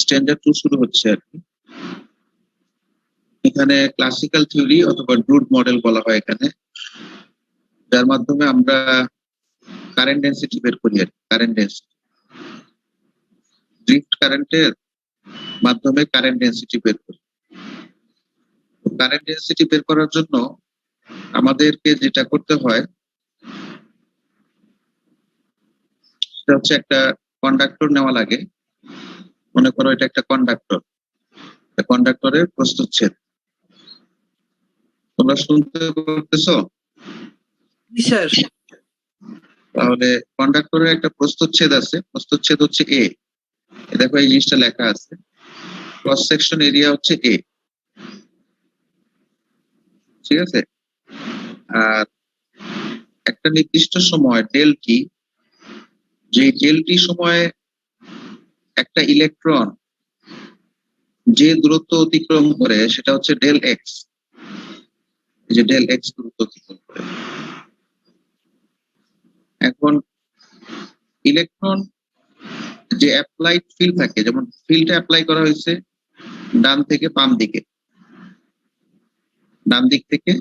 Standard 2 শুরু হচ্ছে আর কি। এখানে ক্লাসিক্যাল থিওরি অথবা ড্রুড মডেল বলা হয় এখানে, যার মাধ্যমে আমরা কারেন্ট ডেন্সিটি বের করি আর কারেন্ট ডেন্সিটি, ড্রিফট কারেন্টের মাধ্যমে কারেন্ট ডেন্সিটি বের করি। কারেন্ট ডেন্সিটি বের করার জন্য আমাদেরকে যেটা করতে হয় সেটা হচ্ছে একটা কন্ডাক্টর নেওয়া লাগে। মনে করো এটা একটা কন্ডাক্টর, কন্ডাক্টরের প্রস্থচ্ছেদ তোমরা শুনতে পারতেছো? স্যার তাহলে কন্ডাক্টরের একটা প্রস্থচ্ছেদ আছে, প্রস্থচ্ছেদ হচ্ছে এ। দেখো এই জিনিসটা লেখা আছে, ক্রস সেকশন এরিয়া হচ্ছে এ, ঠিক আছে? আর একটা নির্দিষ্ট সময় ডেল টি, যে ডেল টি সময়ে একটা ইলেকট্রন যে দূরত্ব অতিক্রম করে সেটা হচ্ছে ডেল এক্স, যে ডেল এক্স দূরত্ব অতিক্রম করে। এখন ইলেকট্রন যে অ্যাপ্লাইড ফিল্ড থাকে, যেমন ফিল্ডটা অ্যাপ্লাই করা হয়েছে ডান থেকে বাম দিকে, ডান দিক থেকে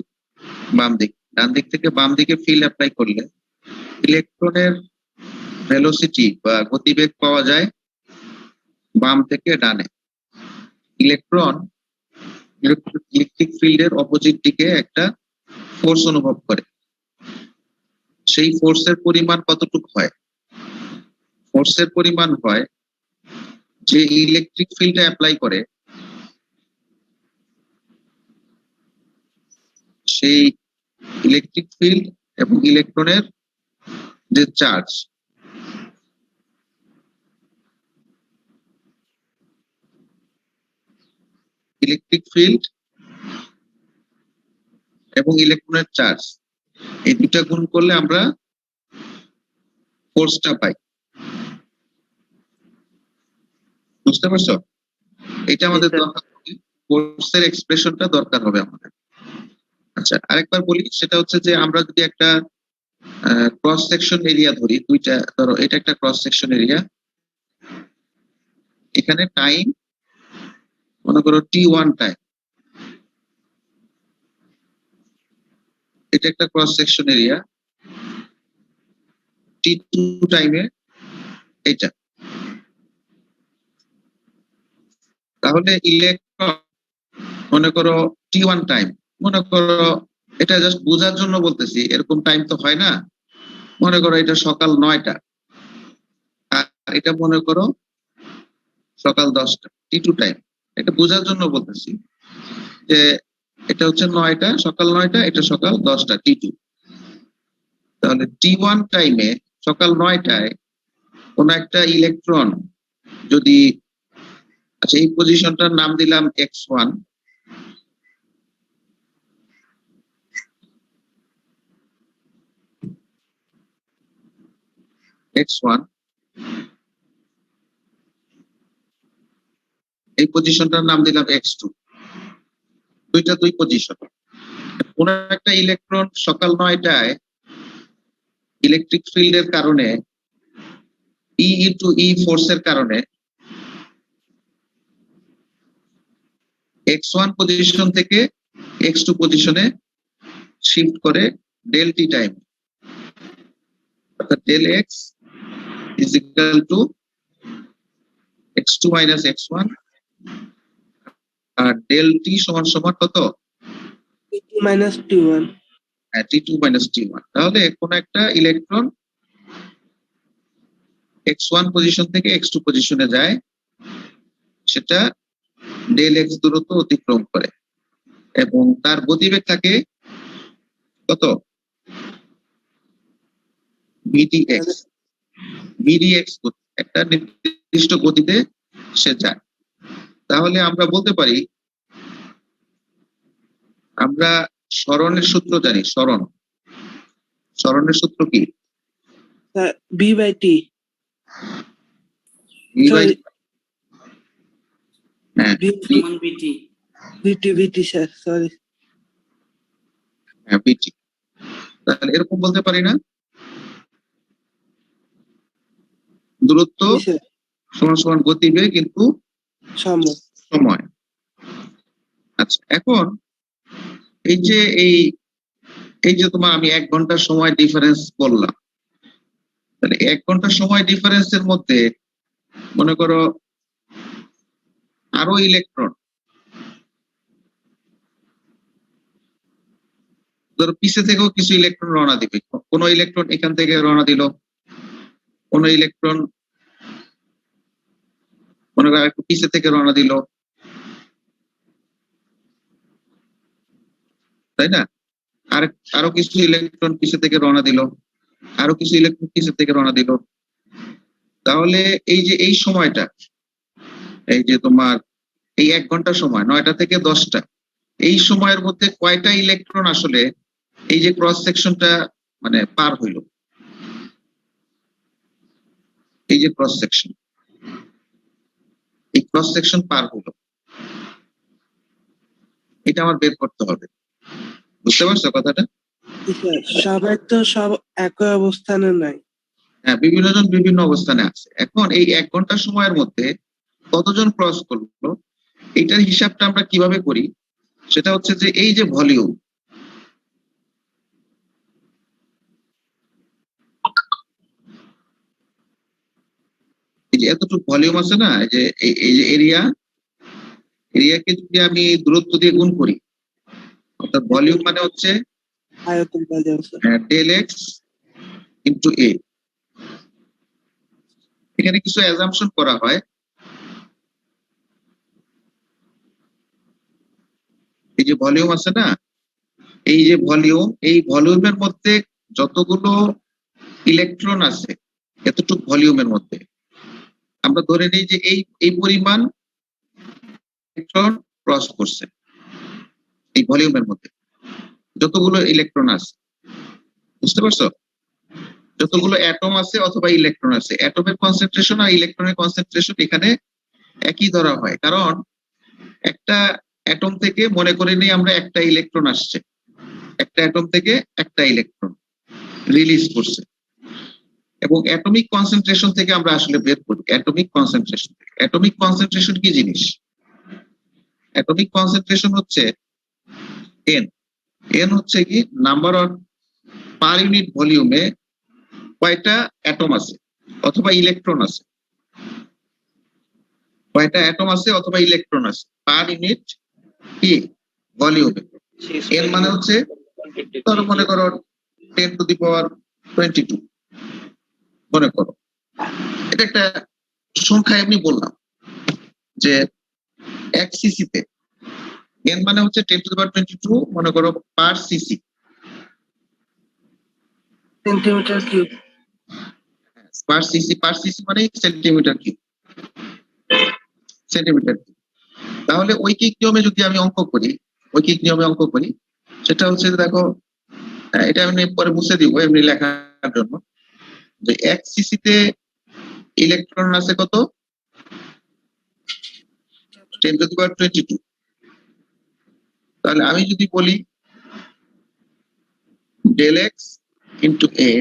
বাম দিক, ডান দিক থেকে বাম দিকে ফিল্ড অ্যাপ্লাই করলে ইলেকট্রনের ভেলোসিটি বা গতিবেগ পাওয়া যায় বাম থেকে ডানে। ইলেকট্রন ইলেকট্রিক ফিল্ডের অপোজিট দিকে একটা ফোর্স অনুভব করে, সেই ফোর্সের পরিমাণ কতটুকু হয়? ফোর্সের পরিমাণ হয় যে ইলেকট্রিক ফিল্ডে অ্যাপ্লাই করে সেই ইলেকট্রিক ফিল্ড এবং ইলেকট্রনের যে চার্জ, ইলেকট্রিক ফিল্ড এবং ইলেকট্রনের চার্জ, এই দুটা গুণ করলে আমরা ফোর্সটা পাই। বুঝতে পারছো? এটা আমাদের দরকার, ফোর্সের এক্সপ্রেশনটা দরকার হবে আমাদের। আচ্ছা আরেকবার বলি, সেটা হচ্ছে যে আমরা যদি একটা ক্রস সেকশন এরিয়া ধরি, দুইটা ধরো, এটা একটা ক্রস সেকশন এরিয়া, এখানে টাইম মনে করো t1 টাইম, এটা একটা ক্রস সেকশন এরিয়া t2 টাইমে এটা। তাহলে ইলেকট্রন মনে করো t1 টাইম, মনে করো, এটা জাস্ট বোঝার জন্য বলতেছি, এরকম টাইম তো হয় না, মনে করো এটা সকাল 9টা, আর এটা মনে করো সকাল 10টা, t2 টাইম। এটা বোঝার জন্য বলতেছি যে এটা হচ্ছে 9টা, সকাল 9টা, এটা সকাল 10টা, t2। তাহলে t1 টাইমে সকাল 9টায় কোন একটা ইলেকট্রন যদি, আচ্ছা এই পজিশনটার নাম দিলাম x1, x1, এই পজিশনটার নাম দিলাম x2, দুইটা দুই পজিশন। কোন একটা ইলেকট্রন সকাল 9টায় ইলেকট্রিক ফিল্ডের কারণে E ইন্টু E ফোর্সের কারণে x1 পজিশন থেকে x2 পজিশনে শিফট করে ডেল টি টাইম, অর্থাৎ del x is equal to x2 minus x1, আর ডেল টি সমান সমান কত? Minus t1, t2 minus t1। তাহলে কোন একটা ইলেকট্রন x1 পজিশন থেকে x2 পজিশনে যায়, সেটা ডেল x দূরত্ব অতিক্রম করে এবং তার গতিবেগ থাকে কত? vdx, vdx একটা নির্দিষ্ট গতিতে সে যায়। তাহলে আমরা বলতে পারি, আমরা সরণের সূত্র জানি, সরণের সূত্র কি? b by t, হ্যাঁ vt স্যার, সরি। হ্যাঁ vt। তাহলে এরকম বলতে পারি না, দূরত্ব সমান সমান গতিবেগ কিন্তু সময়। সময়। আচ্ছা, এখন এই যে এই যে তোমার আমি 1 ঘন্টার সময় ডিফারেন্স বললাম, তাহলে 1 ঘন্টার সময় ডিফারেন্সের মধ্যে মনে করো আরো ইলেকট্রন ধরো পিছে থেকেও কিছু ইলেকট্রন রওনা দিবে, কোনো ইলেকট্রন এখান থেকে রওনা দিল, কোনো ইলেকট্রন মনে করো একটু পিছে থেকে রওনা দিল, তাই না? আর আরো কিছু ইলেকট্রন পিছে থেকে রওনা দিল, আরো কিছু ইলেকট্রন পিছে থেকে রওনা দিল। তাহলে এই যে এই সময়টা, এই যে তোমার এই 1 ঘন্টা সময় 9টা থেকে 10টা, এই সময়ের মধ্যে কয়টা ইলেকট্রন আসলে এই যে ক্রস সেকশনটা মানে পার হইল, এই যে ক্রস সেকশন, এই ক্রস সেকশন পার হলো, এটা আমার বের করতে হবে। বুঝতে পারছো কথাটা? জি স্যার, সবাই তো সব একই অবস্থানে নাই। হ্যাঁ, বিভিন্ন জন বিভিন্ন অবস্থানে আছে। এখন এই 1 ঘন্টা সময়ের মধ্যে কতজন ক্রস করলো, এইটার হিসাবটা আমরা কিভাবে করি, সেটা হচ্ছে যে এই যে ভলিউম, এই যে এতটুকু ভলিউম আছে না, এই যে এরিয়াকে যদি আমি দূরত্ব দিয়ে গুণ করি, অর্থাৎ ভলিউম মানে হচ্ছে আয়তন পাওয়া যাবে স্যার। ডেল এক্স ইন্টু এ। এখানে কিছু অ্যাজাম্পশন করা হয়। এই যে ভলিউম আছে না, এই যে ভলিউম, এই ভলিউমের মধ্যে যতগুলো ইলেকট্রন আছে এতটুকু ভলিউমের মধ্যে আমরা ধরে নিই যে এই পরিমাণ ইলেকট্রন ক্রস করছে এই ভলিউমের মধ্যে, যতগুলো ইলেকট্রন আছে। বুঝতে পারছো? যতগুলো অ্যাটম আছে অথবা ইলেকট্রন আছে, অ্যাটমের কনসেন্ট্রেশন আর ইলেকট্রনের কনসেন্ট্রেশন এখানে একই ধরা হয়, কারণ একটা অ্যাটম থেকে মনে করে নিই আমরা একটা ইলেকট্রন আসছে, একটা অ্যাটম থেকে একটা ইলেকট্রন রিলিজ করছে, এবং অ্যাটমিক কনসেন্ট্রেশন থেকে আমরা আসলে বের করি অ্যাটমিক কনসেন্ট্রেশন। অ্যাটমিক কনসেন্ট্রেশন কি জিনিস? অ্যাটমিক কনসেন্ট্রেশন হচ্ছে এন। এন হচ্ছে কি নাম্বার অফ পার ইউনিট ভলিউমে কয়টা অ্যাটম আছে অথবা ইলেকট্রন আছে, কয়টা অ্যাটম আছে অথবা ইলেকট্রন আছে পার ইউনিট কি ভলিউমে। এন মানে হচ্ছে ধরো মনে করো 10⁻22 মনে করো, এটা একটা সংখ্যা এমনি বললাম যে 1 সিসিতে এন মানে হচ্ছে 10⁻22 মনে করো পার সিসি, সেন্টিমিটার কিউব। পার সিসি মানে সেন্টিমিটার কিউব, সেন্টিমিটার কিউব। তাহলে ঐকিক নিয়মে যদি আমি অঙ্ক করি, ঐকিক নিয়মে অঙ্ক করি, সেটা হচ্ছে দেখো, এটা আমি পরে মুছে দিব এমনি লেখার জন্য, যে 1 সিসিতে ইলেকট্রন আছে কত 10⁻22। তাহলে আমি যদি বলি ডেল এক্স ইন্টু এ,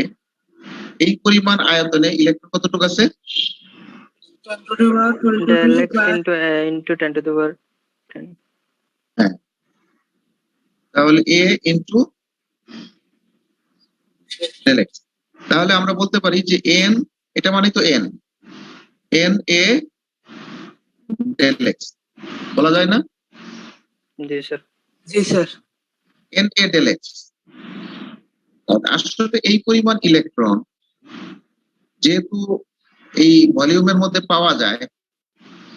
এই পরিমাণ আয়তনে ইলেকট্রন কতটুকু আছে? Del x into 10 to the power 10. হ্যাঁ, তাহলে এ ইন্টু ডেল এক্স। তাহলে আমরা বলতে পারি যে এন, এটা মানে তো N, N A del X বলা যায় না? জি স্যার। জি sir. N A del X. আসলে এই পরিমাণ ইলেকট্রন যেহেতু এই ভলিউমের মধ্যে পাওয়া যায়,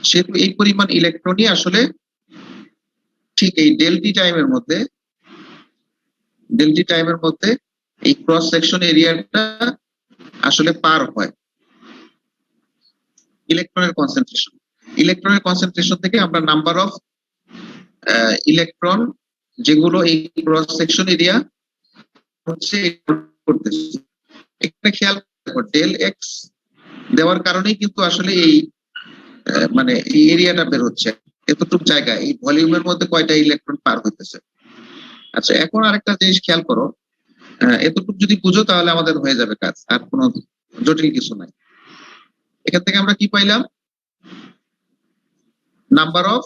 সেহেতু এই পরিমাণ ইলেকট্রনই আসলে ঠিক এই ডেলটি টাইমের মধ্যে এই ক্রস সেকশন এরিয়াটা আসলে পার হয় ইলেকট্রনের কনসেন্ট্রেশন থেকে আমরা নাম্বার অফ ইলেকট্রন যেগুলো এই ক্রস সেকশন এরিয়া হচ্ছে করতেছি। এখানে খেয়াল করো ডেল এক্স দেওয়ার কারণেই কিন্তু আসলে এই মানে এই এরিয়াটা বের হচ্ছে, এতটুকু জায়গা এই ভলিউমের মধ্যে কয়টা ইলেকট্রন পার হইতেছে। আচ্ছা, এখন আরেকটা জিনিস খেয়াল করো, এতটুকু যদি বুঝো তাহলে আমাদের হয়ে যাবে কাজ, আর কোনো জটিল কিছু নাই। এখান থেকে আমরা কি পাইলাম number of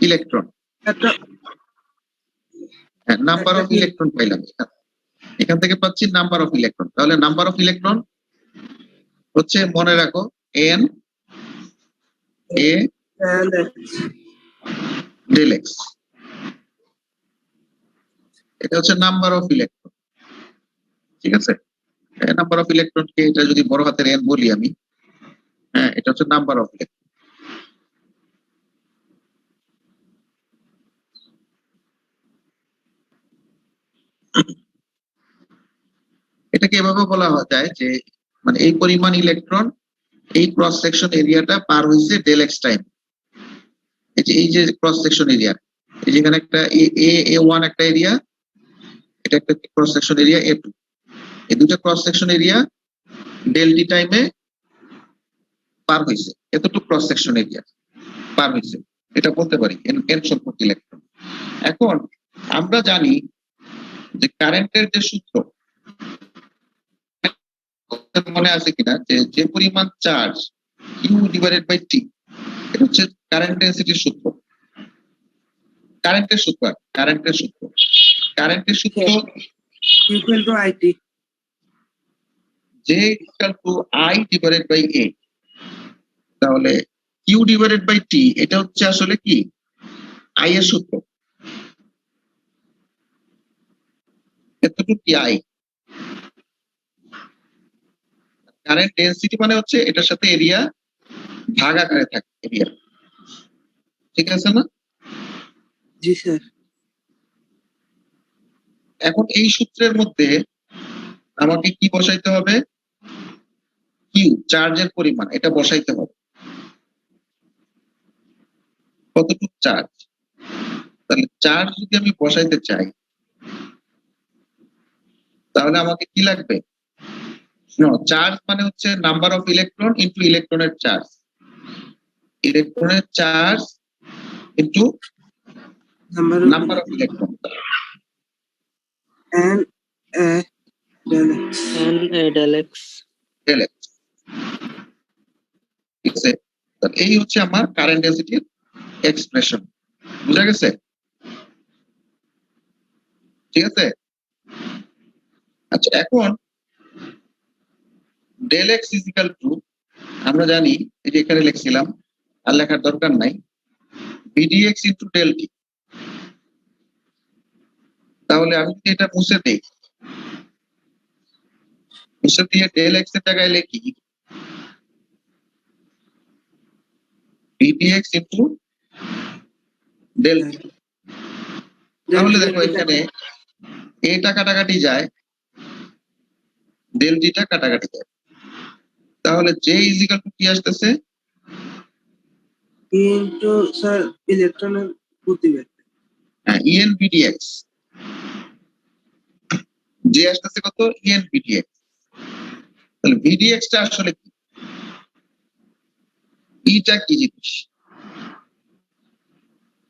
electron, number of electron পাইলাম এখান থেকে পাচ্ছি নাম্বার অফ ইলেকট্রন। তাহলে নাম্বার অফ ইলেকট্রন হচ্ছে মনে রাখো এন এ ডেল এক্স, এটা হচ্ছে নাম্বার অফ ইলেকট্রন। ঠিক আছে, নাম্বার অফ ইলেকট্রনকে এটা যদি বড় হাতের এন বলি আমি, হ্যাঁ এটা হচ্ছে নাম্বার অফ ইলেকট্রন। এটাকে এভাবে বলা যায় যে মানে এই পরিমাণ ইলেকট্রন এই ক্রস সেকশন এরিয়াটা পার হয়েছে ডেল এক্স টাইম। এই যে ক্রস সেকশন এরিয়া, এই যেখানে একটা এ ওয়ান একটা এরিয়া, এটা একটা cross section area A two, এই দুটো cross section area del T টাইমে পার হয়েছে, এতটুকু ক্রস সেকশন এরিয়া পার হয়েছে, এটা বলতে পারি এন সংখ্যক ইলেকট্রন। এখন আমরা জানি যে কারেন্টের যে সূত্র মনে আছে কিনা, যে পরিমাণ charge Q divided by T, এটা হচ্ছে কারেন্ট ডেনসিটির সূত্র। কারেন্টের সূত্র equal to IT. J equal to I divided by A। তাহলে কিউ ডিভাইডেড বাই টি এটা হচ্ছে আসলে কি আই এর সূত্র, এতটুকু কি আই। কারেন্ট ডেনসিটি মানে হচ্ছে এটার সাথে এরিয়া ভাগ আকারে থাকে এরিয়া, ঠিক আছে না? জি স্যার। এখন এই সূত্রের মধ্যে আমাকে কি বসাইতে হবে, কিউ চার্জের পরিমাণ এটা বসাইতে হবে, কতটুকু চার্জ। তাহলে চার্জ যদি আমি বসাইতে চাই তাহলে আমাকে কি লাগবে, চার্জ মানে হচ্ছে নাম্বার অফ ইলেকট্রন ইনটু ইলেকট্রনের চার্জ, ইলেকট্রনের charge into number of electron, and del X. N A del X. Del X. ঠিক আছে, তাহলে এই হচ্ছে আমার কারেন্ট ডেনসিটির এক্সপ্রেশন, বুঝা গেছে? ঠিক আছে, আচ্ছা এখন ডেল এক্স ইজিক্যাল টু আমরা জানি, এই যে এখানে লিখছিলাম আর লেখার দরকার নাই, ভিডিএক্স ইন্টু ডেল টি। তাহলে আমি যদি এটা মুছে দেই, মুছে দিয়ে ডেল এক্স এর জায়গায় লিখি ভিডিএক্স ইন্টু ডেল টি, তাহলে দেখো এখানে এটা কাটাকাটি যায়, ডেল টিটা কাটাকাটি যায়, তাহলে জে ইজিক্যাল টু কি আসতেছে, into স্যার ইলেকট্রনের গতিবেগ। হ্যাঁ ইএন ভিডিএক্স, জে আসতেছে কত, ইএন ভিডিএক্স। তাহলে ভিডিএক্স টা আসলে কি, ইটা কি জিনিস,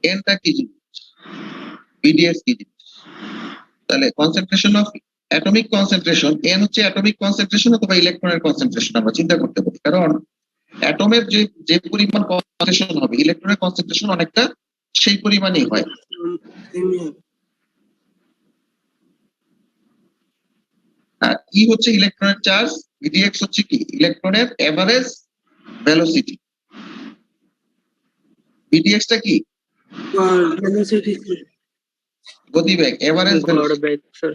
এনটা কি জিনিস, ভিডিএক্স কি জিনিস। তাহলে concentration of atomic concentration, N হচ্ছে অ্যাটমিক কনসেন্ট্রেশন অথবা ইলেকট্রনের কনসেন্ট্রেশন আমরা চিন্তা করতে পারি, কারণ অ্যাটমের যে পরিমাণ কনসেন্ট্রেশন হবে ইলেকট্রনের কনসেন্ট্রেশন অনেকটা সেই পরিমাণই হয়। আর ই হচ্ছে ইলেকট্রনের চার্জ, ভিডিএক্স হচ্ছে কি ইলেকট্রনের এভারেজ ভেলোসিটি। ভিডিএক্স টা কি গতিবেগ, average God velocity, beg, sir.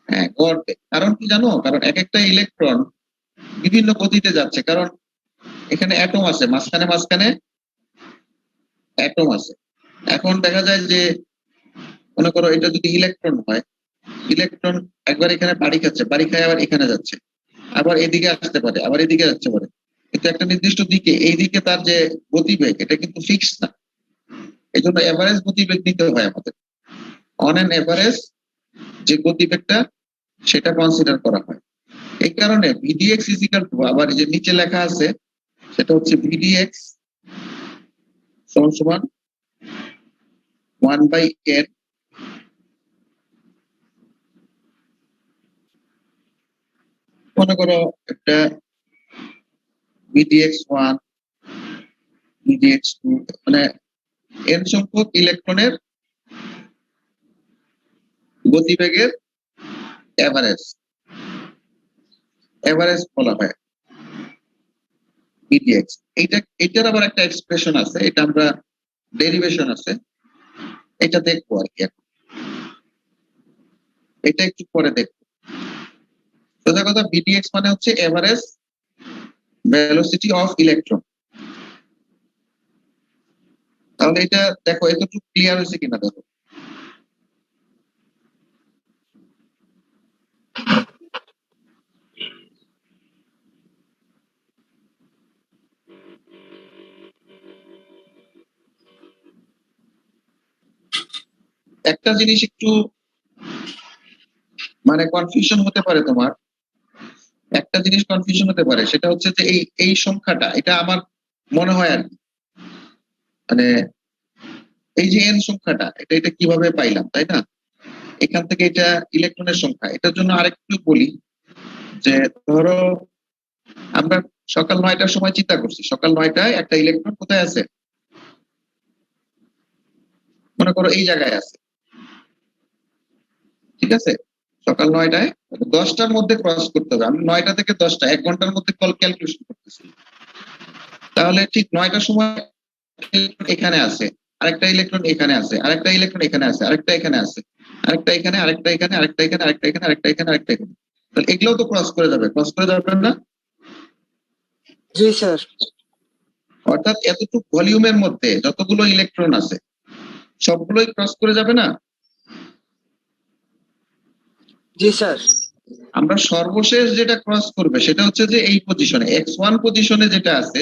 হ্যাঁ গড় বেগ। কারণ কি জানো, কারণ এক একটা ইলেকট্রন বিভিন্ন গতিতে যাচ্ছে, কারণ এখানে অ্যাটম আছে, মাঝখানে অ্যাটম আছে। এখন দেখা যায় যে মনে করো এটা যদি ইলেকট্রন হয়, ইলেকট্রন একবার এখানে বাড়ি খাচ্ছে, বাড়ি খায় আবার এখানে যাচ্ছে, আবার এদিকে আসতে পারে, আবার এদিকে যাচ্ছে পারে, কিন্তু একটা নির্দিষ্ট দিকে, এই দিকে তার যে গতিবেগ এটা কিন্তু ফিক্স না, এই জন্য এভারেজ গতিবেগ নিতে হয় আমাদের। অন অ্যান এভারেজ যে গতিবেগটা সেটা কনসিডার করা হয়। এই কারণে ভিডিএক্স ইজিক্যাল টু, আবার এই যে নিচে লেখা আছে সেটা হচ্ছে ভিডিএক্স সমান 1/n মনে করো একটা ভিডিএক্স 1 ভিডিএক্স 2 মানে n সংখ্যক ইলেকট্রনের গতিবেগের এভারেজ বলা হয় বিডিএক্স। এটার আবার একটা এক্সপ্রেশন আছে, এটা আমরা ডেরিভেশন আছে, এটা দেখবো আর কি এখন। এটা একটু পরে দেখবো। সোজা কথা, বিডিএক্স মানে হচ্ছে এভারেজ ভেলোসিটি অফ ইলেকট্রন। তাহলে এটা দেখো, এতটুকু ক্লিয়ার হয়েছে কিনা দেখো। একটা জিনিস একটু মানে কনফিউশন হতে পারে তোমার, একটা জিনিস কনফিউশন হতে পারে, সেটা হচ্ছে যে এই সংখ্যাটা, এটা আমার মনে হয় আর কি, মানে এই যে এন সংখ্যাটা, এটা কিভাবে পাইলাম, তাই না? এখান থেকে এটা ইলেকট্রনের সংখ্যা। এটার জন্য আরেকটু বলি যে ধরো আমরা সকাল 9টার সময় চিন্তা করছি, সকাল 9টায় একটা ইলেকট্রন কোথায় আছে, মনে করো এই জায়গায় আছে, ঠিক আছে? সকাল 9টায় 10টার মধ্যে ক্রস করতে হবে। আমি 9টা থেকে 10টা 1 ঘন্টার মধ্যে ক্যালকুলেশন করতেছি। তাহলে ঠিক 9টার সময় এখানে আছে, আরেকটা ইলেকট্রন এখানে আছে, আরেকটা ইলেকট্রন এখানে আছে, আরেকটা এখানে আছে, আরেকটা এখানে, আরেকটা এখানে, আরেকটা এখানে, আরেকটা এখানে, আরেকটা এখানে, আরেকটা এখানে। তাহলে এগুলোও তো ক্রস করে যাবে, ক্রস করে যাবে না? জি স্যার। অর্থাৎ এতটুকু ভলিউমের মধ্যে যতগুলো ইলেকট্রন আছে সবগুলোই ক্রস করে যাবে না? জি স্যার। আমরা সর্বশেষ যেটা ক্রস করবে সেটা হচ্ছে যে এই পজিশনে x1 পজিশনে যেটা আছে,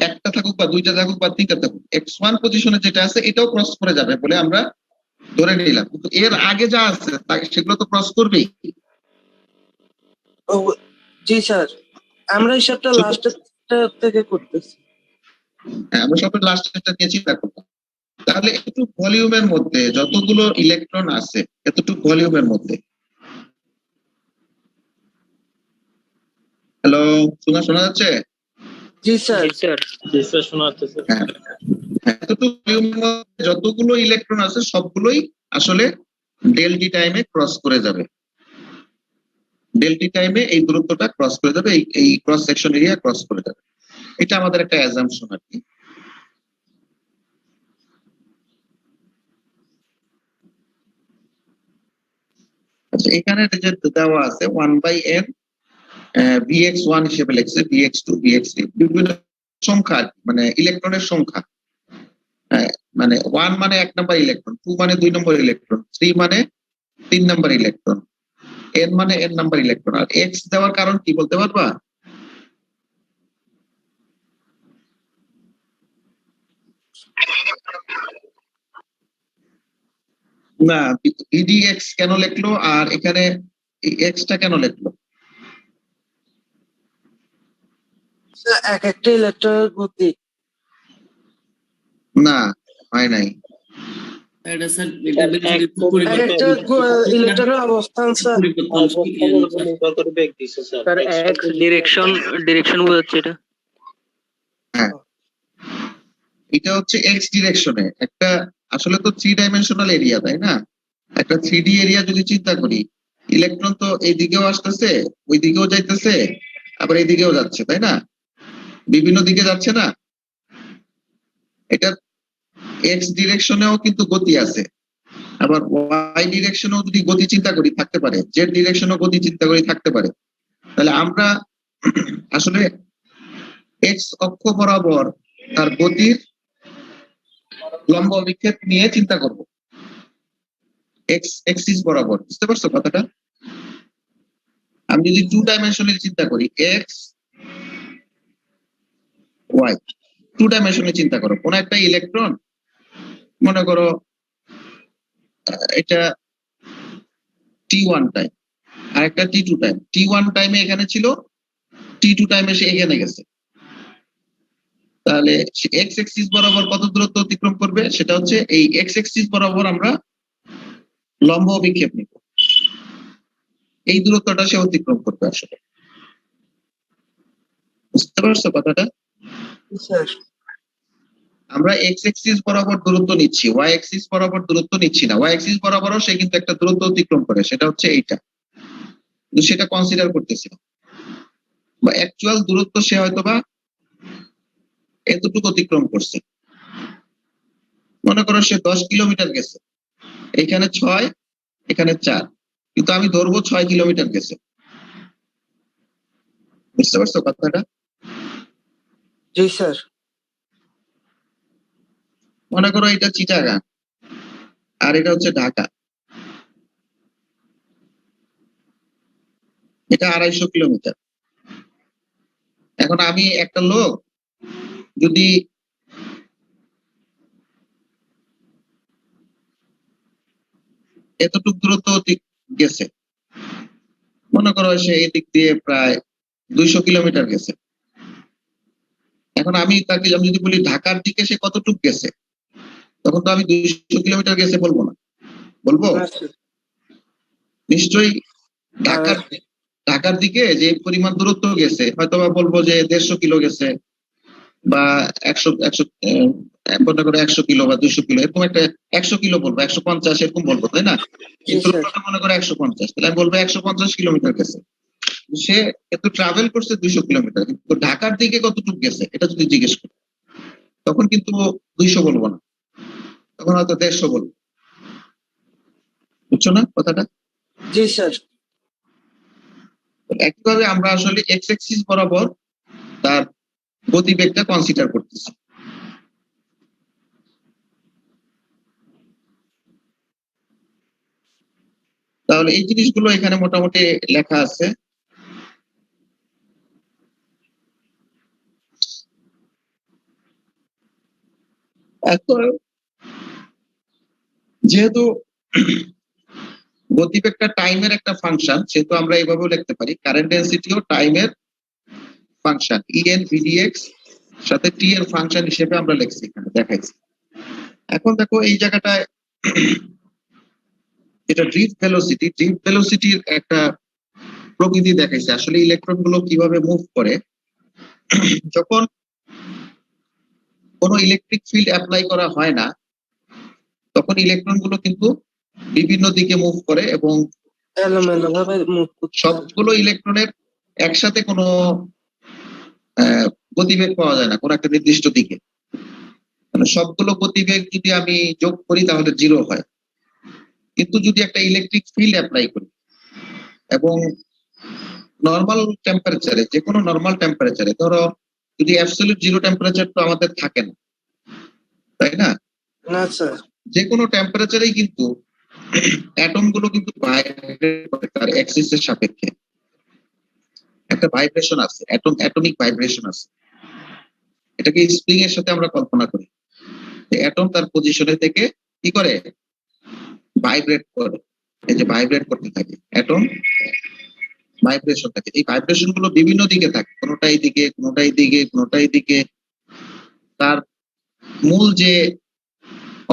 একটা থাকুক বা দুইটা থাকুক বা তিনটা থাকুক, x1 পজিশনে যেটা আছে এটাও ক্রস করে যাবে বলে আমরা ধরে নিলাম। কিন্তু এর আগে যা আছে সেগুলো তো ক্রস করবেই। ও জি স্যার, আমরা হিসাবটা লাস্ট থেকে করতেছি। হ্যাঁ, আমরা সব লাস্টটা নিয়ে চিন্তা করলাম। তাহলে একটু ভলিউমের মধ্যে যতগুলো ইলেকট্রন আছে, এতটুকু ভলিউমের মধ্যে, হ্যালো, শোনা যাচ্ছে? জি স্যার। জি স্যার শোনা যাচ্ছে। হ্যাঁ, এতটুকু ভলিউমের মধ্যে যতগুলো ইলেকট্রন আছে সবগুলোই আসলে ডেলটি টাইমে ক্রস করে যাবে। ডেলটি টাইমে এই দূরত্বটা ক্রস করে যাবে, এই ক্রস সেকশন এরিয়া ক্রস করে যাবে। এটা আমাদের একটা অ্যাজাম্পশন আর কি। আচ্ছা, এখানে যে দেওয়া আছে 1/n bx1 হিসেবে লিখছে, bx2 bx3 বিভিন্ন সংখ্যা, মানে ইলেকট্রনের সংখ্যা। মানে 1 মানে 1 নম্বর ইলেকট্রন, 2 মানে 2 নম্বর ইলেকট্রন, 3 মানে 3 নম্বর ইলেকট্রন, n মানে n নম্বর ইলেকট্রন। আর x দেওয়ার কারণ কি বলতে পারবা? না, bdx কেন লিখলো আর এখানে x টা কেন লিখলো? এক একটা ইলেকট্রনের গতি। না, হয় নাই। এটা স্যার এটা বেসিক্যালি এক একটা ইলেকট্রনের অবস্থান স্যার। স্যার এক্স ডিরেকশন বোঝাচ্ছে এটা। হ্যাঁ, এটা হচ্ছে এক্স ডিরেকশনে একটা, আসলে তো 3 ডাইমেনশনাল এরিয়া, তাই না? একটা 3D এরিয়া যদি চিন্তা করি, ইলেকট্রন তো এই দিকেও আসতেছে, ওই দিকেও যাইতেছে, আবার এই দিকেও যাচ্ছে, তাই না? বিভিন্ন দিকে যাচ্ছে না? এটা এক্স ডিরেকশনেও কিন্তু গতি আছে, আবার ওয়াই ডিরেকশনেও যদি গতি চিন্তা করি থাকতে পারে, জেড ডিরেকশনেও গতি চিন্তা করি থাকতে পারে। তাহলে আমরা আসলে এক্স অক্ষ বরাবর তার গতির লম্ব অভিক্ষেপ নিয়ে চিন্তা করব, এক্স এক্সিস বরাবর। বুঝতে পারছো কথাটা? আমি যদি 2 ডাইমেনশনে চিন্তা করি, এক্স ওয়াই, 2 ডাইমেনশনে চিন্তা করো, কোন একটা ইলেকট্রন, মনে করো এটা t1 টাইম আর একটা t2 টাইম, t1 টাইমে এখানে ছিল, t2 টাইমে সে এখানে গেছে। তাহলে এক্স এক্সিস বরাবর কত দূরত্ব অতিক্রম করবে? সেটা হচ্ছে এই এক্স এক্সিস বরাবর আমরা লম্ব অভিক্ষেপ নিব, এই দূরত্বটা সে অতিক্রম করবে আসলে। বুঝতে পারছো কথাটা? স্যার আমরা এক্স এক্সিস বরাবর দূরত্ব নিচ্ছি, ওয়াই এক্সিস বরাবর দূরত্ব নিচ্ছি না। ওয়াই এক্সিস বরাবরও সে কিন্তু একটা দূরত্ব অতিক্রম করে, সেটা হচ্ছে এইটা, কিন্তু সেটা কনসিডার করতেছি না। বা অ্যাকচুয়াল দূরত্ব সে হয়তোবা এতটুকু অতিক্রম করছে। মনে করো সে 10 কিলোমিটার গেছে, এখানে 6, এখানে 4, কিন্তু আমি ধরবো 6 কিলোমিটার গেছে। বুঝতে পারছো কথাটা? জি স্যার। মনে করো এটা চিটাগাং আর এটা হচ্ছে ঢাকা, এটা 250 কিলোমিটার। এখন আমি একটা লোক যদি এতটুক দূরত্ব গেছে, মনে করো সে এদিক দিয়ে প্রায় 200 কিলোমিটার গেছে। এখন আমি তাকে আমি যদি বলি ঢাকার দিকে সে কতটুক গেছে, তখন তো আমি 200 কিলোমিটার গেছে বলবো না, বলবো না স্যার। নিশ্চয়ই ঢাকার ঢাকার দিকে যে পরিমাণ দূরত্ব গেছে হয়তোবা বলবো যে 150 কিলো গেছে, বা 100 মনে করো 100 কিলো বা 200 কিলো, এরকম একটা 100 কিলো বলবো, 150 এরকম বলবো, তাই না? জি এই স্যার। দূরত্বটা মনে করো 150, তাহলে আমি বলবো 150 কিলোমিটার গেছে। সে এত ট্রাভেল করছে 200 কিলোমিটার, কিন্তু ঢাকার দিকে কতটুকু গেছে এটা যদি জিজ্ঞেস করি, তখন কিন্তু 200 বলবো না, তখন হয়তো 150 বলবো। বুঝছো না কথাটা? জি স্যার। একইভাবে আমরা আসলে এক্স এক্সিস বরাবর তার গতিবেগটা কনসিডার করতেছি। তাহলে এই জিনিসগুলো এখানে মোটামুটি লেখা আছে। এখন যেহেতু গতিবেগটা টাইমের একটা ফাংশন, সেহেতু আমরা এইভাবেও লিখতে পারি কারেন্ট ডেনসিটিও টাইমের ফাংশন, ইএন ভিডিএক্স সাথে টি এর ফাংশন হিসেবে আমরা লিখছি, এখানে দেখাইছি। এখন দেখো এই জায়গাটায় এটা ড্রিফট ভেলোসিটির একটা প্রকৃতি দেখাইছে, আসলে ইলেকট্রন গুলো কিভাবে মুভ করে। যখন কোনো ইলেকট্রিক ফিল্ড অ্যাপ্লাই করা হয় না, তখন ইলেকট্রন গুলো কিন্তু বিভিন্ন দিকে মুভ করে, এবং এলোমেলো ভাবে মুভ করতে হবে। সবগুলো ইলেকট্রনের একসাথে কোনো গতিবেগ পাওয়া যায় না কোনো একটা নির্দিষ্ট দিকে। মানে সবগুলো গতিবেগ যদি আমি যোগ করি তাহলে 0 হয়। কিন্তু যদি একটা ইলেকট্রিক ফিল্ড অ্যাপ্লাই করি এবং নর্মাল টেম্পারেচারে, যে কোনো নর্মাল টেম্পারেচারে, ধরো যদি অ্যাবসলিউট 0 টেম্পারেচার তো আমাদের থাকে না, তাই না? না স্যার। যে কোনো টেম্পারেচারেই কিন্তু অ্যাটম গুলো কিন্তু ভাইব্রেট করে তার অ্যাক্সিসের সাপেক্ষে। একটা ভাইব্রেশন আছে, অ্যাটমিক ভাইব্রেশন আছে। এটাকে স্প্রিং এর সাথে আমরা কল্পনা করি। অ্যাটম তার পজিশনে থেকে কি করে, ভাইব্রেট করে। এই যে ভাইব্রেট করতে থাকে অ্যাটম, ভাইব্রেশন থাকে। এই ভাইব্রেশন গুলো বিভিন্ন দিকে থাকে, কোনোটাই দিকে, কোনোটাই দিকে, কোনোটাই দিকে। তার মূল যে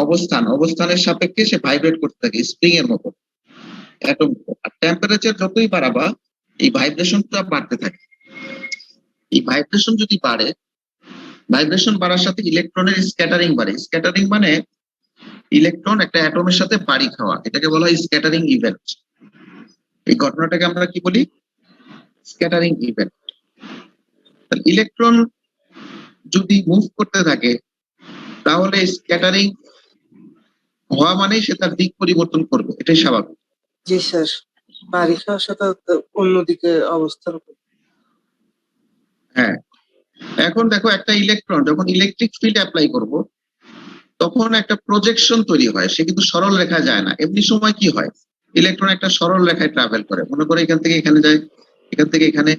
অবস্থানের সাপেক্ষে সে ভাইব্রেট করতে থাকে স্প্রিং এর মতো অ্যাটম। আর টেম্পারেচার যতই বাড়াবা এই ভাইব্রেশনটা বাড়তে থাকে। এই ভাইব্রেশন যদি বাড়ে, ভাইব্রেশন বাড়ার সাথে ইলেকট্রনের স্ক্যাটারিং বাড়ে। স্ক্যাটারিং মানে ইলেকট্রন একটা অ্যাটমের সাথে বাড়ি খাওয়া, এটাকে বলা হয় স্ক্যাটারিং ইভেন্ট। এই ঘটনাটাকে আমরা কি বলি, স্ক্যাটারিং ইভেন্ট। ইলেকট্রন যদি মুভ করতে থাকে তাহলে স্ক্যাটারিং হওয়া মানেই সে তার দিক পরিবর্তন করবে, এটাই স্বাভাবিক। জি স্যার। বাড়ি খাওয়ার সাথে অন্যদিকে অবস্থান করবে। হ্যাঁ, এখন দেখো একটা ইলেকট্রন যখন ইলেকট্রিক ফিল্ড অ্যাপ্লাই করব তখন একটা প্রজেকশন তৈরি হয়, সে কিন্তু সরল রেখা যায় না। এমনি সময় কি হয়, ইলেকট্রন একটা সরল রেখায় ট্রাভেল করে। মনে করো এখান থেকে এখানে যায়, এখান থেকে এখানে।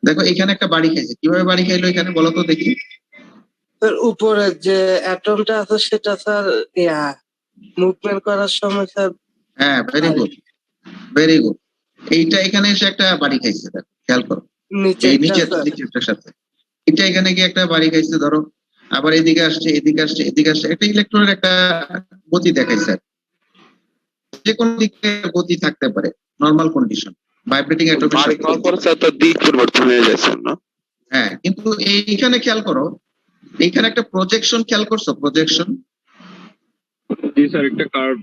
দেখো এখানে একটা বাড়ি খাইছে, কিভাবে বাড়ি খাইলো এখানে বলো তো দেখি। স্যার উপরে যে অ্যাটমটা আছে সেটা স্যার মুভমেন্ট করার সময় স্যার। হ্যাঁ, ভেরি গুড, ভেরি গুড। এইটা এখানে এসে একটা বাড়ি খাইছে, দেখো খেয়াল করো, নিচে এই স্যার। নিচেরটার সাথে এটা এখানে গিয়ে একটা বাড়ি খাইছে, ধরো আবার এদিকে আসছে, এদিকে আসছে, এদিকে আসছে। এটা ইলেকট্রনের একটা গতি দেখাইছে। যে কোনো দিকে গতি থাকতে পারে, নরমাল কন্ডিশন, ভাইব্রেটিং অ্যাটমের সাথে। দিক পরিবর্তন হয়ে যাচ্ছে না? হ্যাঁ, কিন্তু এইখানে খেয়াল করো এখানে একটা প্রজেকশন খেয়াল করছো, প্রজেকশন জি স্যার, একটা কার্ভ।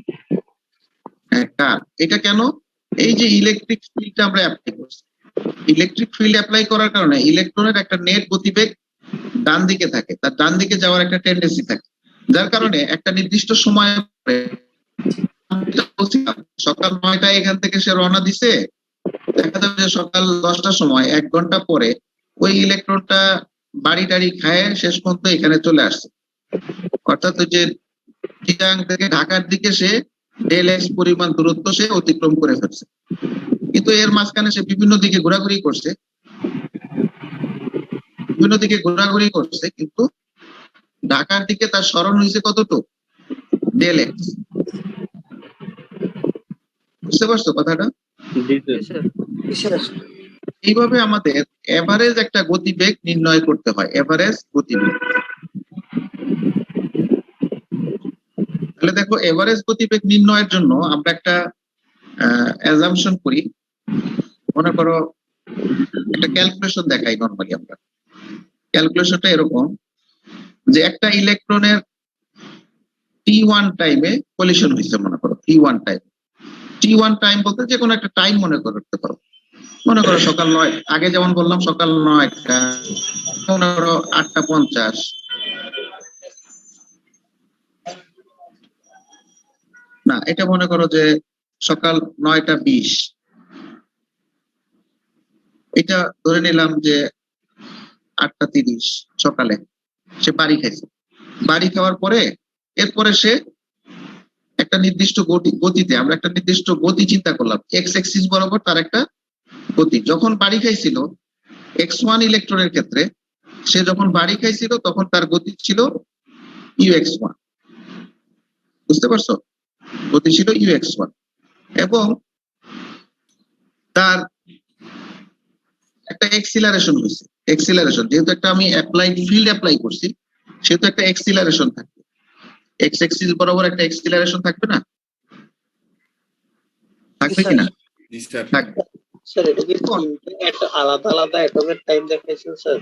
একটা, এটা কেন? এই যে ইলেকট্রিক ফিল্ডটা আমরা অ্যাপ্লাই করছি, ইলেকট্রিক ফিল্ড অ্যাপ্লাই করার কারণে ইলেকট্রনের একটা নেট গতিবেগ ডান দিকে থাকে, তার ডান দিকে যাওয়ার একটা টেন্ডেন্সি থাকে, যার কারণে একটা নির্দিষ্ট সময় সকাল 9টায় এখান থেকে সে রওনা দিছে, দেখা যাবে যে সকাল 10টার সময় 1 ঘন্টা পরে ওই ইলেকট্রনটা বাড়ি টাড়ি খায় শেষ পর্যন্ত এখানে চলে আসছে, অর্থাৎ ওই যে চিটাগাং থেকে ঢাকার দিকে সে ডেল এক্স পরিমাণ দূরত্ব সে অতিক্রম করে ফেলছে। কিন্তু এর মাঝখানে সে বিভিন্ন দিকে ঘোরাঘুরি করছে, কিন্তু ঢাকার দিকে তার স্মরণ হয়েছে কতটুকু, ডেল এক্স। বুঝতে পারছো কথাটা? জি স্যার। Yes, sir. বিশেষ এইভাবে আমাদের এভারেজ একটা গতিবেগ নির্ণয় করতে হয়, এভারেজ গতিবেগ। তাহলে দেখো, এভারেজ গতিবেগ নির্ণয়ের জন্য আমরা একটা অ্যাজাম্পশন করি, মনে করো একটা ক্যালকুলেশন দেখাই নরমালি আমরা। ক্যালকুলেশনটা এরকম যে একটা ইলেকট্রনের T1 টাইমে কলিশন হয়েছে, মনে করো T1 টাইম। T1 টাইম বলতে যে কোনো একটা টাইম মনে করতে পারো, মনে করো সকাল 9, আগে যেমন বললাম সকাল 9টা, মনে করো 8:50, না এটা মনে করো যে সকাল 9:20, এটা ধরে নিলাম যে 8:30 সকালে সে বাড়ি খাইছে। বাড়ি খাওয়ার পরে এরপরে সে একটা নির্দিষ্ট গতিতে, আমরা একটা নির্দিষ্ট গতি চিন্তা করলাম, এক্স এক্সিস বরাবর তার একটা গতি। যখন বাড়ি খাইছিল x1 ইলেকট্রনের ক্ষেত্রে, সে যখন বাড়ি খাইছিল তখন তার গতি ছিল ux1। বুঝতে পারছো? গতি ছিল ux1 এবং তার একটা এক্সিলারেশন হয়েছে। এক্সিলারেশন যেহেতু একটা আমি অ্যাপ্লাইড ফিল্ড অ্যাপ্লাই করছি, সেহেতু একটা এক্সিলারেশন থাকবে, এক্স এক্সিস বরাবর একটা এক্সিলারেশন থাকবে না? থাকবে কিনা? জি স্যার। থাকবে। স্যার এটা কি একটা আলাদা আলাদা অ্যাটমের টাইম দেখাইছেন স্যার?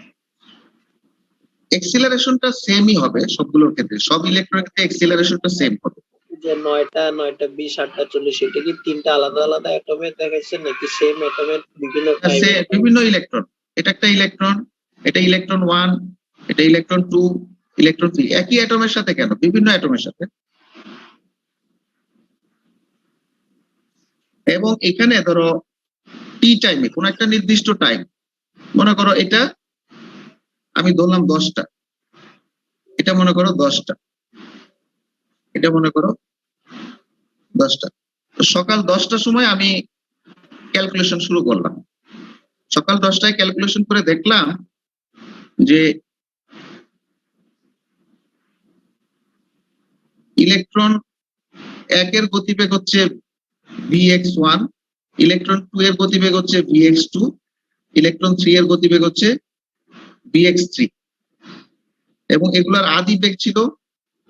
এক্সিলারেশনটা সেমই হবে সবগুলোর ক্ষেত্রে, সব ইলেকট্রনের ক্ষেত্রে এক্সিলারেশনটা সেম হবে। যে 9টা 9:20 8:40 এটা কি তিনটা আলাদা আলাদা অ্যাটমের দেখাইছেন নাকি সেম অ্যাটমের বিভিন্ন টাইম? বিভিন্ন ইলেকট্রন, এটা একটা ইলেকট্রন, এটা ইলেকট্রন 1, এটা ইলেকট্রন 2, ইলেকট্রন 3, একই অ্যাটমের সাথে কেন, বিভিন্ন অ্যাটমের সাথে। এবং এখানে ধরো টি টাইমে কোন একটা নির্দিষ্ট টাইম, মনে করো এটা আমি ধরলাম 10টা, এটা মনে করো 10টা, এটা মনে করো 10টা। তো সকাল 10টার সময় আমি ক্যালকুলেশন শুরু করলাম। সকাল 10টায় ক্যালকুলেশন করে দেখলাম যে ইলেকট্রন 1 এর গতিবেগ হচ্ছে vx1, ইলেকট্রন 2 এর গতিবেগ হচ্ছে vx2, ইলেকট্রন 3 এর গতিবেগ হচ্ছে vx3 এবং এগুলার আদি বেগ ছিল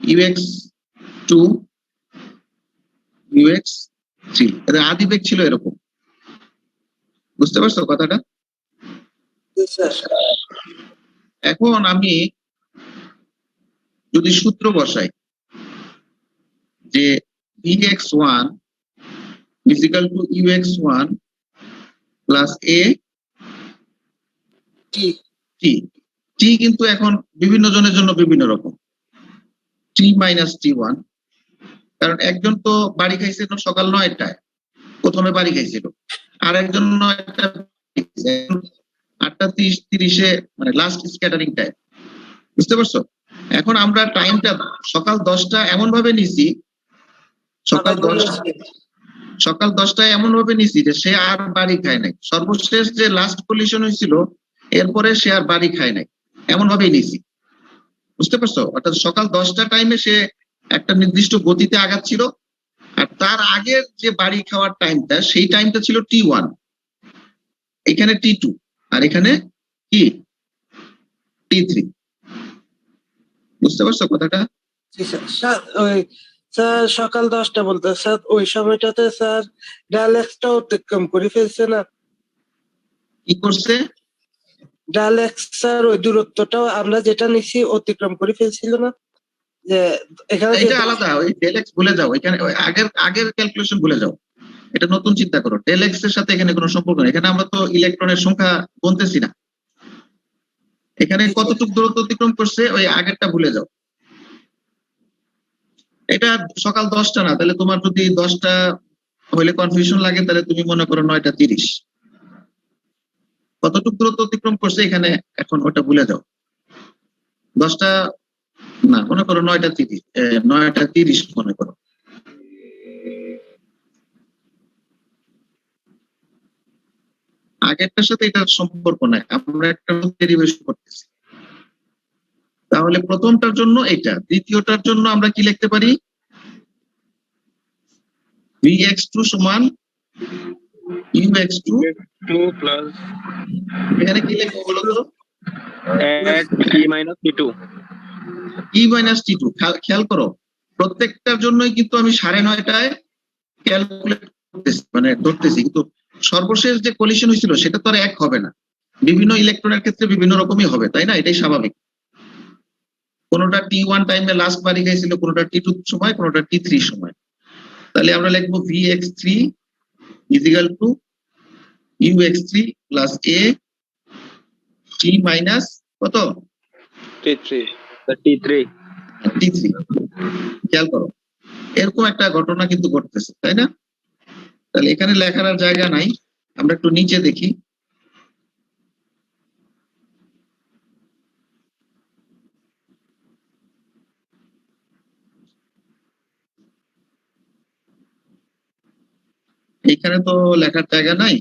ux2 ux3, এদের আদি বেগ ছিল এরকম। বুঝতে পারছো কথাটা? এখন আমি যদি সূত্র বসাই যে vx1 is equal to ux1 plus a কি t, t কিন্তু এখন বিভিন্ন জনের জন্য বিভিন্ন রকম, t minus t1, কারণ একজন তো বাড়ি খাইছিল সকাল 9টায়, প্রথমে বাড়ি খাইছিল, আর একজন 8:30 মানে লাস্ট স্ক্যাটারিং টাইম। বুঝতে পারছো? এখন আমরা টাইমটা সকাল 10টা এমন ভাবে নিছি, সকাল 10টায় এমন ভাবে নিছি যে সে আর বাড়ি খায় নাই, সর্বশেষ যে লাস্ট কলিশন হয়েছিল এরপরে সে আর বাড়ি খায় নাই, এমন ভাবেই নিছি। বুঝতে পারছো? অর্থাৎ সকাল 10টা টাইমে সে একটা নির্দিষ্ট গতিতে আগাচ্ছিল, আর তার আগের যে বাড়ি খাওয়ার টাইমটা, সেই টাইমটা ছিল T1, এখানে T2, আর এখানে কি T3। বুঝতে পারছো কথাটা? স্যার ওই স্যার সকাল 10টা বলতে স্যার ওই সময়টাতে স্যার ডায়ালেক্সটা অতিক্রম করে ফেলছে না? কি করছে? ডাল এক্স স্যার ওই দূরত্বটাও আমরা যেটা নিছি অতিক্রম করে ফেলছিল না, যে এখানে যে এটা আলাদা, ওই ডেল এক্স ভুলে যাও, এখানে ওই আগের ক্যালকুলেশন ভুলে যাও, এটা নতুন চিন্তা করো। ডেল এক্স এর সাথে এখানে কোনো সম্পর্ক নেই, এখানে আমরা তো ইলেকট্রনের সংখ্যা গুনতেছি না, এখানে কতটুকু দূরত্ব অতিক্রম করছে ওই আগেরটা ভুলে যাও। এটা সকাল 10টা না, তাহলে তোমার যদি 10টা হইলে কনফিউশন লাগে, তাহলে তুমি মনে করো 9:30 কতটুকু দূরত্ব অতিক্রম করছে এখানে, এখন ওটা ভুলে যাও। 10টা না, মনে করো 9:30 মনে করো। আগেরটার সাথে এটার সম্পর্ক নাই, আমরা একটা ডেরিভেশন করতেছি। তাহলে প্রথমটার জন্য এটা, দ্বিতীয়টার জন্য আমরা কি লিখতে পারি? vx2 সমান ux2, 2 plus এখানে কি লিখবো বলো তো? at t minus t2. e minus t2। খেয়াল করো, প্রত্যেকটার জন্যই কিন্তু আমি 9:30টায় ক্যালকুলেট করতেছি, মানে ধরতেছি, কিন্তু সর্বশেষ যে কলিশন হয়েছিল সেটা তো আর এক হবে না, বিভিন্ন ইলেকট্রনের ক্ষেত্রে বিভিন্ন রকমই হবে, তাই না? এটাই স্বাভাবিক। কোনোটা t1 টাইমে লাস্ট বাড়ি গেছিল, কোনোটা t2 সময়, কোনোটা t3 সময়। তাহলে আমরা লিখবো vx3 is equal to ux3 plus a t minus কত? t3. The t3. t3। খেয়াল করো, এরকম একটা ঘটনা কিন্তু ঘটতেছে, তাই না? তাহলে এখানে লেখার আর জায়গা নাই, আমরা একটু নিচে দেখি। এখানে তো লেখার জায়গা নাই,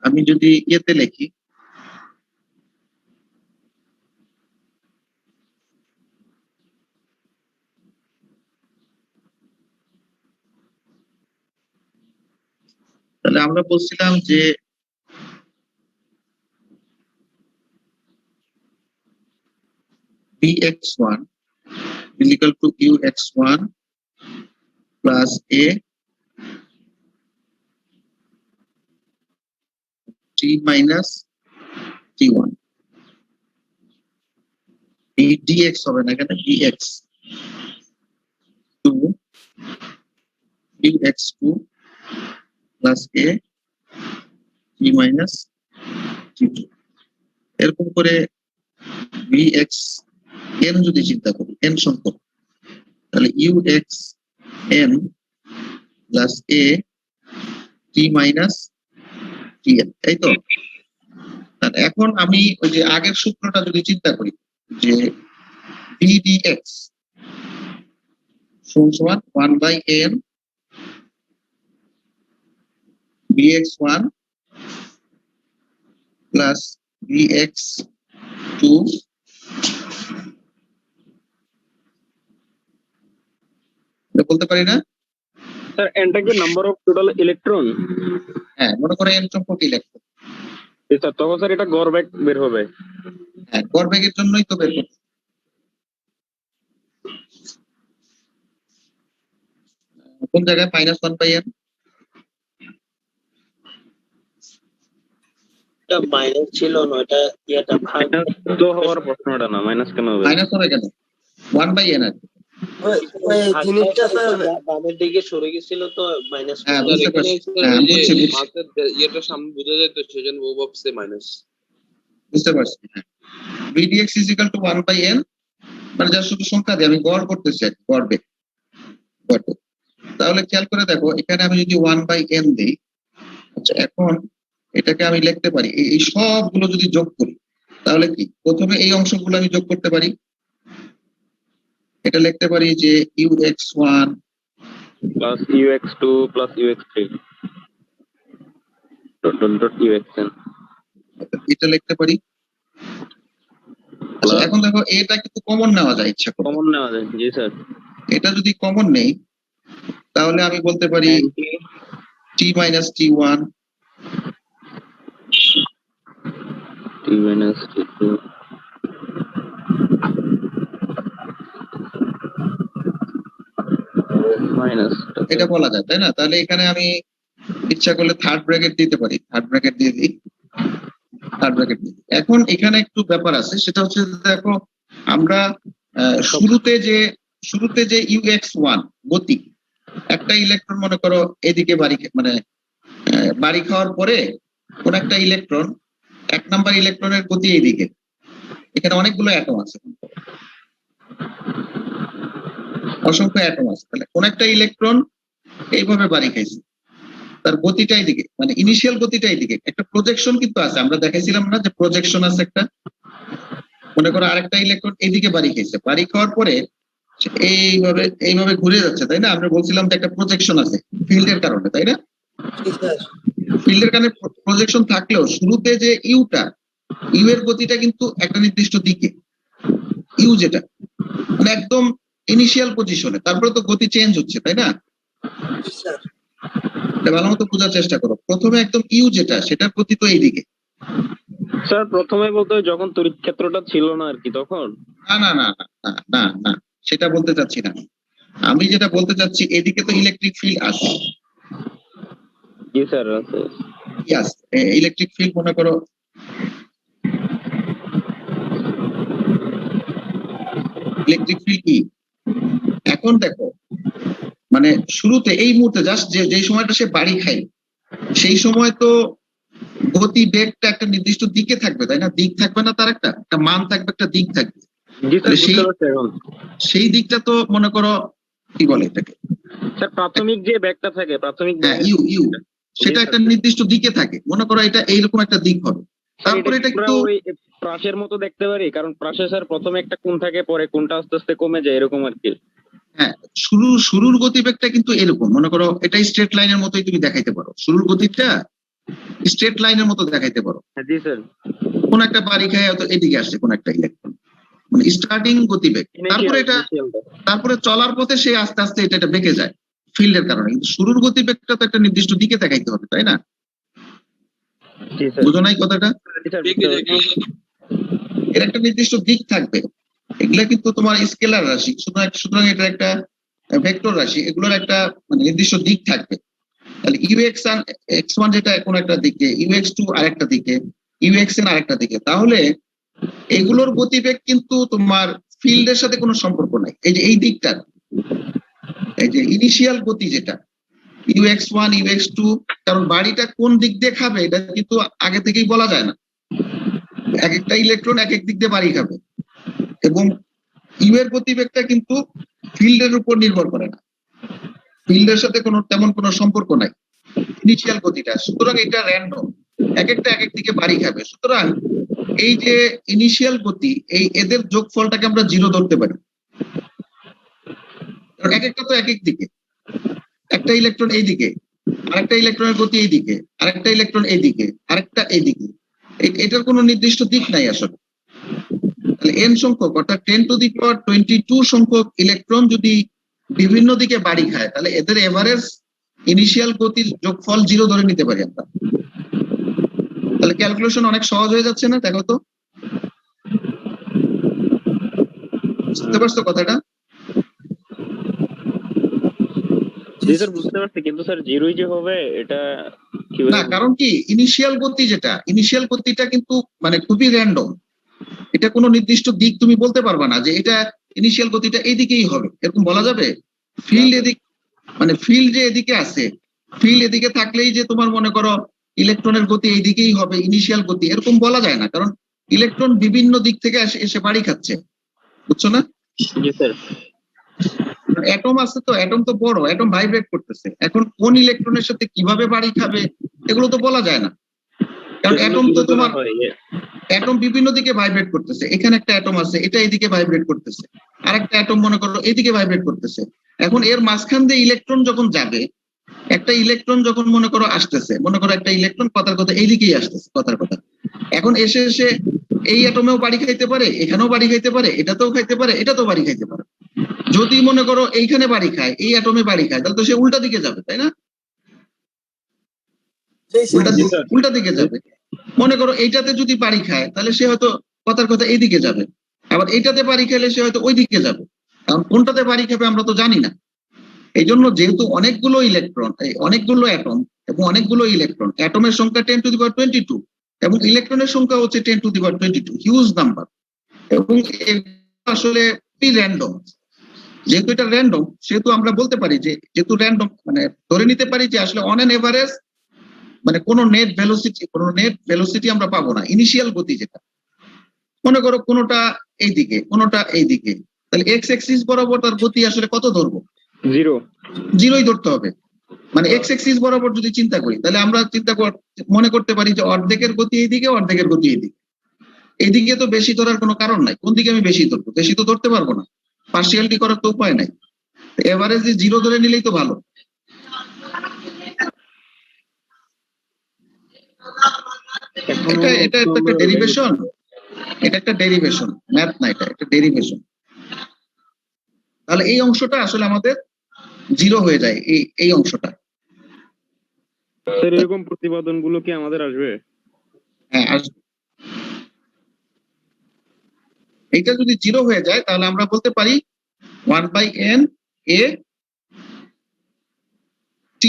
আমি যদি ইয়েতে লিখি, তাহলে আমরা বলছিলাম যে vx1 is equal to ux1 plus a t minus t1, dx হবে না, এখানে dx 2 ux2 plus a t minus t2। এরকম করে vx n যদি চিন্তা করি, n সংখ্যক, তাহলে ux n plus a t minus tn, তাই তো? এখন আমি ওই যে আগের সূত্রটা যদি চিন্তা করি, যে vdx সমান 1/n vx1 plus vx2 বলতে পারি না? Sir, enter the number of total electron. হ্যাঁ, মনে করো n সংখ্যক ইলেকট্রন। স্যার তখন স্যার এটা গড় বেগ বের হবে। হ্যাঁ, গড় বেগের জন্যই তো বের করছি। কোন জায়গায় -1/n? এটা মাইনাস ছিল না, এটা এটা ভাগ তো হওয়ার প্রশ্নটা না, মাইনাস কেন হবে? মাইনাস হবে কেন? 1/n আর কি। ওই জিনিসটা স্যার বামের দিকে সরে গেছিল তো মাইনাস। হ্যাঁ, বুঝতে পারছি, হ্যাঁ বুঝছি, ইয়েটা সামনে বোঝা যায় তো, সেজন্য ও ভাবছে মাইনাস। বুঝতে পারছি। হ্যাঁ, vdx is equal to 1/n, মানে যা শুধু সংখ্যা দিয়ে আমি গড় করতেছি, গড় বেগ। তাহলে খেয়াল করে দেখো, এখানে আমি যদি 1/n দিই, আচ্ছা এখন এটাকে আমি লিখতে পারি, এই সবগুলো যদি যোগ করি, তাহলে কি প্রথমে এই অংশগুলো আমি যোগ করতে পারি। এটা লিখতে পারি যে ux1 plus ux2 plus ux3 dot dot dot uxn। এটা লিখতে পারি। আচ্ছা এখন দেখো, এটা কিন্তু কমন নেওয়া যায় ইচ্ছা করে। কমন নেওয়া যায়, জি স্যার। এটা যদি কমন নেই, তাহলে আমি বলতে পারি t minus t1 t minus t2 minus, এটা বলা যায়, তাই না? তাহলে এখানে আমি ইচ্ছা করলে থার্ড ব্র্যাকেট দিতে পারি, থার্ড ব্র্যাকেট দিয়ে দিই থার্ড ব্র্যাকেট নিয়ে। এখন এখানে একটু ব্যাপার আছে, সেটা হচ্ছে দেখো আমরা শুরুতে যে UX1 গতি, একটা ইলেকট্রন মনে করো এদিকে বাড়ি খাওয়ার পরে কোন একটা ইলেকট্রন, 1 নাম্বার ইলেকট্রনের গতি এইদিকে, এখানে অনেকগুলো অ্যাটম আছে, অসংখ্য অ্যাটম আছে, তাহলে কোন একটা ইলেকট্রন এইভাবে বাড়ি খাইছে, তার গতিটা এইদিকে, মানে ইনিশিয়াল গতিটা এইদিকে, একটা প্রজেকশন কিন্তু আছে, আমরা দেখাইছিলাম না যে প্রজেকশন আছে একটা, মনে করো আরেকটা ইলেকট্রন এইদিকে বাড়ি খাইছে, বাড়ি খাওয়ার পরে সে এইভাবে ঘুরে যাচ্ছে, তাই না? আমরা বলছিলাম যে একটা প্রজেকশন আছে ফিল্ডের কারণে, তাই না? জি স্যার। ফিল্ডের কারণে প্রজেকশন থাকলেও শুরুতে যে ইউ এর গতিটা কিন্তু একটা নির্দিষ্ট দিকে, ইউ যেটা মানে একদম ইনিশিয়াল পজিশনে, তারপরে তো গতি চেঞ্জ হচ্ছে, তাই না? জি স্যার। এটা ভালো মতো বোঝার চেষ্টা করো। প্রথমে একদম ইউ যেটা, সেটার গতি তো এইদিকে। স্যার প্রথমে বলতে যখন তড়িৎ ক্ষেত্রটা ছিল না আর কি তখন? না না না না না না, সেটা বলতে চাচ্ছি না। আমি যেটা বলতে চাচ্ছি, এদিকে তো ইলেকট্রিক ফিল্ড আছে। জি স্যার আছে। ইলেকট্রিক ফিল্ড মনে করো ইলেকট্রিক ফিল্ড কি, এখন দেখো মানে শুরুতে এই মুহূর্তে জাস্ট যে সময়টা সে বাড়ি খায়, সেই সময় তো গতি বেগটা একটা নির্দিষ্ট দিকে থাকবে, তাই না? দিক থাকবে না, তার একটা মান থাকবে, একটা দিক থাকবে। জি স্যার সেই বুঝতে পারছি এখন। সেই দিকটা তো মনে করো কি বলে এটাকে, স্যার প্রাথমিক যে ব্যাগটা থাকে, প্রাথমিক হ্যাঁ ইউ সেটা একটা নির্দিষ্ট দিকে থাকে, মনে করো এটা এইরকম একটা দিক হবে, তারপরে এটা কিন্তু ওই প্রাসের মতো দেখতে পারি, কারণ প্রাসে স্যার প্রথমে একটা কোণ থাকে, পরে কোণটা আস্তে আস্তে কমে যায় এরকম আর কি। হ্যাঁ শুরুর গতিবেগটা কিন্তু এরকম, মনে করো এটা স্ট্রেট লাইনের মতোই তুমি দেখাইতে পারো, শুরুর গতিটা স্ট্রেট লাইনের মতো দেখাইতে পারো। জি স্যার। কোন একটা বাড়ি খায় হয়তো এদিকে আসছে কোন একটা ইলেকট্রন, মানে স্টার্টিং গতিবেগ, তারপরে চলার পথে সে আস্তে আস্তে এটা বেঁকে যায় ফিল্ডের কারণে, কিন্তু শুরুর গতিবেগটা তো একটা নির্দিষ্ট দিকে দেখাইতে হবে, তাই না? জি স্যার। বুঝো নাই কথাটা? এর একটা নির্দিষ্ট দিক থাকবে, এগুলা কিন্তু তোমার স্কেলার রাশি, সুতরাং এটা একটা ভেক্টর রাশি, এগুলোর একটা মানে নির্দিষ্ট দিক থাকবে। তাহলে UX1 যেটা কোন একটা দিকে, UX2 আরেকটা দিকে, UXN আরেকটা দিকে, তাহলে এগুলোর গতিবেগ কিন্তু তোমার ফিল্ডের সাথে কোনো সম্পর্ক নাই। এই যে এই দিকটার, এই যে ইনিশিয়াল গতি যেটা UX1 UX2, কারণ বাড়িটা কোন দিক দিয়ে খাবে এটা কিন্তু আগে থেকেই বলা যায় না, এক একটা ইলেকট্রন এক এক দিক দিয়ে বাড়ি খাবে, এবং ইউ এর গতিবেগটা কিন্তু ফিল্ডের উপর নির্ভর করে না, ফিল্ডের সাথে তেমন কোনো সম্পর্ক নাই ইনিশিয়াল গতিটা, সুতরাং এটা র্যান্ডম, এক একটা এক এক দিকে বাড়ি খাবে। সুতরাং এই যে ইনিশিয়াল গতি, এদের যোগফলটাকে আমরা 0 ধরতে পারি, কারণ এক একটা তো এক এক দিকে, একটা ইলেকট্রন এইদিকে, আরেকটা ইলেকট্রনের গতি এইদিকে, আরেকটা ইলেকট্রন এইদিকে, আরেকটা এইদিকে, এটার কোনো নির্দিষ্ট দিক নাই আসলে। তাহলে n সংখ্যক অর্থাৎ 10⁻22 সংখ্যক ইলেকট্রন যদি বিভিন্ন দিকে বাড়ি খায়, তাহলে এদের এভারেজ ইনিশিয়াল গতির যোগফল 0 ধরে নিতে পারি আমরা। তাহলে ক্যালকুলেশন অনেক সহজ হয়ে যাচ্ছে না? দেখো তো, বুঝতে পারছো কথাটা? জি স্যার বুঝতে পারছি, কিন্তু স্যার 0ই যে হবে এটা না, কারণ কি ইনিশিয়াল গতি যেটা, ইনিশিয়াল গতিটা কিন্তু মানে খুবই র্যান্ডম, এটা কোনো নির্দিষ্ট দিক তুমি বলতে পারবা না যে এটা ইনিশিয়াল গতিটা এইদিকেই হবে, এরকম বলা যাবে? ফিল্ড এদিক মানে ফিল্ড যে এদিকে আছে, ফিল্ড এদিকে থাকলেই যে তোমার মনে করো ইলেকট্রনের গতি এইদিকেই হবে ইনিশিয়াল গতি, এরকম বলা যায় না, কারণ ইলেকট্রন বিভিন্ন দিক থেকে এসে বাড়ি খাচ্ছে, বুঝছো না? জি স্যার। অ্যাটম আছে তো, অ্যাটম তো বড়, অ্যাটম ভাইব্রেট করতেছে, এখন কোন ইলেকট্রনের সাথে কিভাবে বাড়ি খাবে এগুলো তো বলা যায় না, কারণ অ্যাটম তো তোমার অ্যাটম বিভিন্ন দিকে ভাইব্রেট করতেছে, এখানে একটা অ্যাটম আছে এটা এইদিকে ভাইব্রেট করতেছে, আরেকটা অ্যাটম মনে করো এইদিকে ভাইব্রেট করতেছে, এখন এর মাঝখান দিয়ে ইলেকট্রন যখন যাবে, একটা ইলেকট্রন যখন মনে করো আসতেছে, মনে করো একটা ইলেকট্রন কথার কথা এইদিকেই আসতেছে, কথার কথা এখন এসে এই অ্যাটমেও বাড়ি খাইতে পারে, এখানেও বাড়ি খাইতে পারে, এটাতেও খাইতে পারে, এটাতেও বাড়ি খাইতে পারে। যদি মনে করো এইখানে বাড়ি খায়, এই অ্যাটমে বাড়ি খায়, তাহলে তো সে উল্টা দিকে যাবে, তাই না? উল্টা দিকে যাবে। মনে করো এইটাতে যদি বাড়ি খায়, তাহলে সে হয়তো কথার কথা এইদিকে যাবে, আবার এইটাতে বাড়ি খেলে সে হয়তো ওই দিকে যাবে, কারণ কোনটাতে বাড়ি খাবে আমরা তো জানি না। এই জন্য যেহেতু অনেকগুলো ইলেকট্রন, অনেকগুলো অ্যাটম এবং অনেকগুলো ইলেকট্রন, অ্যাটমের সংখ্যা 10⁻22, এবং ইলেকট্রনের সংখ্যা হচ্ছে 10^22, হিউজ নাম্বার। এবং আসলে র্যান্ডম, যেহেতু এটা র্যান্ডম সেহেতু আমরা বলতে পারি যে যেহেতু র্যান্ডম মানে ধরে নিতে পারি যে আসলে অন অ্যান এভারেজ মানে কোনো নেট ভেলোসিটি আমরা পাবো না, ইনিশিয়াল গতি যেটা। মনে করো কোনোটা এইদিকে কোনোটা এইদিকে, তাহলে এক্স এক্সিস বরাবর তার গতি আসলে কত ধরবো? 0। জিরোই ধরতে হবে। মানে এক্স এক্সিস বরাবর যদি চিন্তা করি তাহলে আমরা মনে করতে পারি যে অর্ধেকের গতি এইদিকে, অর্ধেকের গতি এইদিকে। এইদিকে তো বেশি ধরার কোনো কারণ নাই, কোন দিকে আমি বেশি ধরবো? বেশি তো ধরতে পারবো না, পার্সিয়ালিটি করার তো উপায় নাই। এভারেজ 0 ধরে নিলেই তো ভালো। এটা একটা ডেরিভেশন, এটা একটা ডেরিভেশন, ম্যাথ না, এটা একটা ডেরিভেশন। তাহলে এই অংশটা আসলে আমাদের 0 হয়ে যায়, এই অংশটা। স্যার এরকম প্রতিপাদন গুলো কি আমাদের আসবে? হ্যাঁ আসবে। এটা যদি 0 হয়ে যায় তাহলে আমরা বলতে পারি 1/n a t।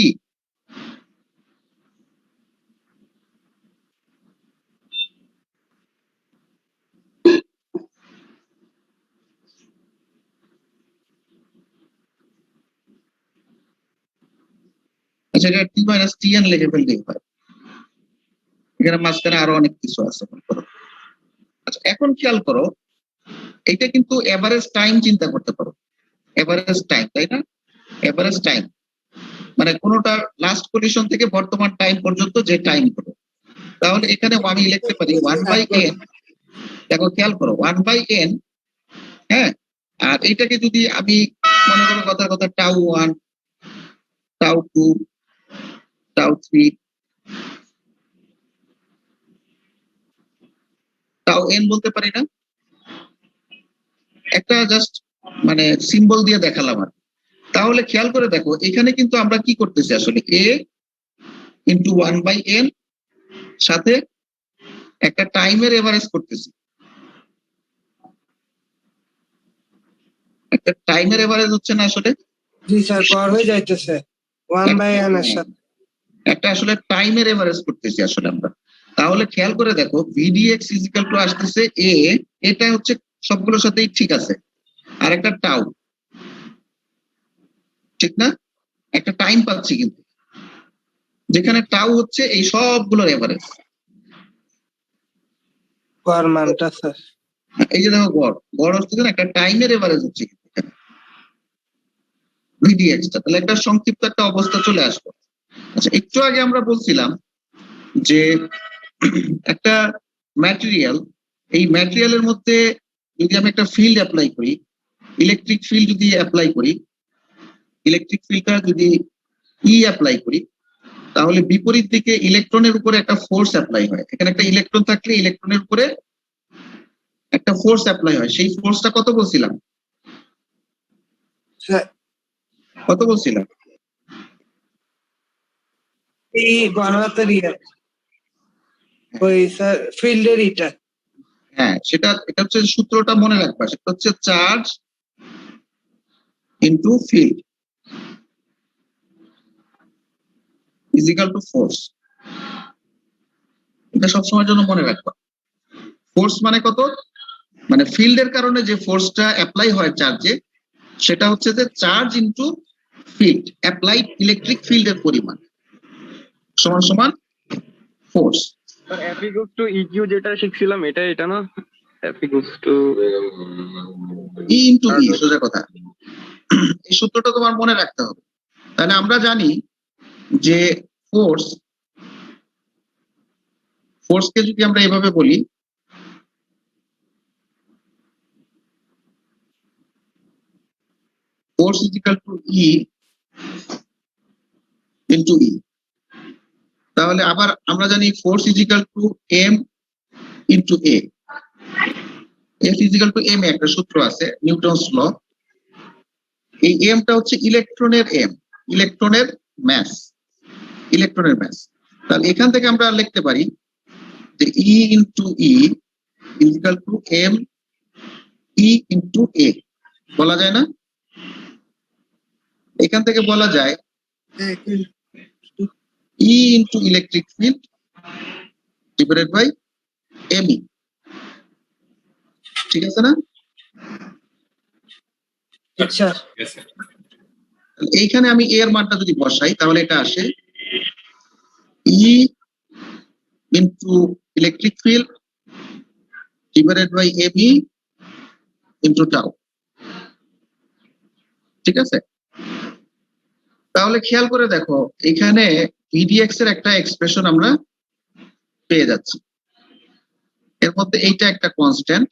আচ্ছা, এটা t-tn লিখে ফেললেই হয়, এখানে মাঝখানে আরো অনেক কিছু আছে। আচ্ছা, এখন খেয়াল করো, এটা কিন্তু এভারেজ টাইম চিন্তা করতে পারো, এভারেজ টাইম, তাই না? এভারেজ টাইম মানে কোনোটা লাস্ট পজিশন থেকে বর্তমান টাইম পর্যন্ত যে টাইম হলো। তাহলে এখানে আমি লিখতে পারি 1/n, দেখো খেয়াল করো 1/n, হ্যাঁ। আর এটাকে যদি আমি মনে করো কথার কথা τ1, τ2, τ3, τn বলতে পারি না? একটা জাস্ট মানে সিম্বল দিয়ে দেখালাম আর। তাহলে খেয়াল করে দেখো এখানে কিন্তু আমরা কি করতেছি আসলে a ইন্টু 1/n সাথে একটা টাইমের এভারেজ করতেছি, একটা টাইমের এভারেজ হচ্ছে না আসলে? জি স্যার, কর হয়ে যাইতেছে 1/n এর সাথে। একটা আসলে টাইমের এভারেজ করতেছি আসলে আমরা। তাহলে খেয়াল করে দেখো vdx ইজিক্যাল টু আসতেছে a, এটা হচ্ছে সবগুলোর সাথেই ঠিক আছে, আর একটা টাউ, ঠিক না? একটা টাইম পাচ্ছি কিন্তু, যেখানে টাউ হচ্ছে এই সবগুলোর এভারেজ। কর মানটা স্যার। এই যে দেখো গড় হচ্ছে একটা টাইমের এভারেজ হচ্ছে vdx টা, তাহলে একটা সংক্ষিপ্ত একটা অবস্থা চলে আসলো। আচ্ছা, একটু আগে আমরা বলছিলাম যে একটা ম্যাটেরিয়াল, এই ম্যাটেরিয়ালের মধ্যে যদি আমি একটা ফিল্ড অ্যাপ্লাই করি, ইলেকট্রিক ফিল্ড যদি অ্যাপ্লাই করি, ইলেকট্রিক ফিল্ডটা যদি অ্যাপ্লাই করি, তাহলে বিপরীত দিকে ইলেকট্রনের উপরে একটা ফোর্স অ্যাপ্লাই হয়। এখানে একটা ইলেকট্রন থাকলে ইলেকট্রনের উপরে একটা ফোর্স অ্যাপ্লাই হয়। সেই ফোর্সটা কত বলছিলাম? কত বলছিলাম? এই গণহাতের ওই স্যার ফিল্ডের এটা। হ্যাঁ, এটা হচ্ছে সূত্রটা মনে রাখবা, সেটা হচ্ছে charge into field equal to force. এটা সবসময়ের জন্য মনে রাখবা। ফোর্স মানে কত? মানে ফিল্ডের কারণে যে ফোর্সটা অ্যাপ্লাই হয় চার্জে, সেটা হচ্ছে যে charge into field, applied electric ফিল্ডের পরিমাণ সমান সমান force. Sir F equals to EQ যেটা শিখছিলাম এটা না? F equals to E into E, সোজা কথা। এই সূত্রটা তোমার মনে রাখতে হবে। তাহলে আমরা জানি যে ফোর্সকে যদি আমরা এভাবে বলি, force is equal to E into E. তাহলে আবার আমরা জানি force is equal to M into A. F is equal to M, একটা সূত্র আছে নিউটনস ল। এই এমটা হচ্ছে ইলেকট্রনের ম্যাস, তাহলে এখান থেকে আমরা লিখতে পারি যে E into E is equal to M E into A. বলা যায় না? এখান থেকে বলা যায় E into electric field divided by M E, ঠিক আছে না? আচ্ছা এইখানে আমি এর মানটা যদি বসাই তাহলে এটা আসে E into electric field divided by M E into tau, ঠিক আছে? তাহলে খেয়াল করে দেখো এখানে ভিডিএক্স এর একটা এক্সপ্রেশন আমরা পেয়ে যাচ্ছি। এর মধ্যে এইটা একটা কনস্ট্যান্ট,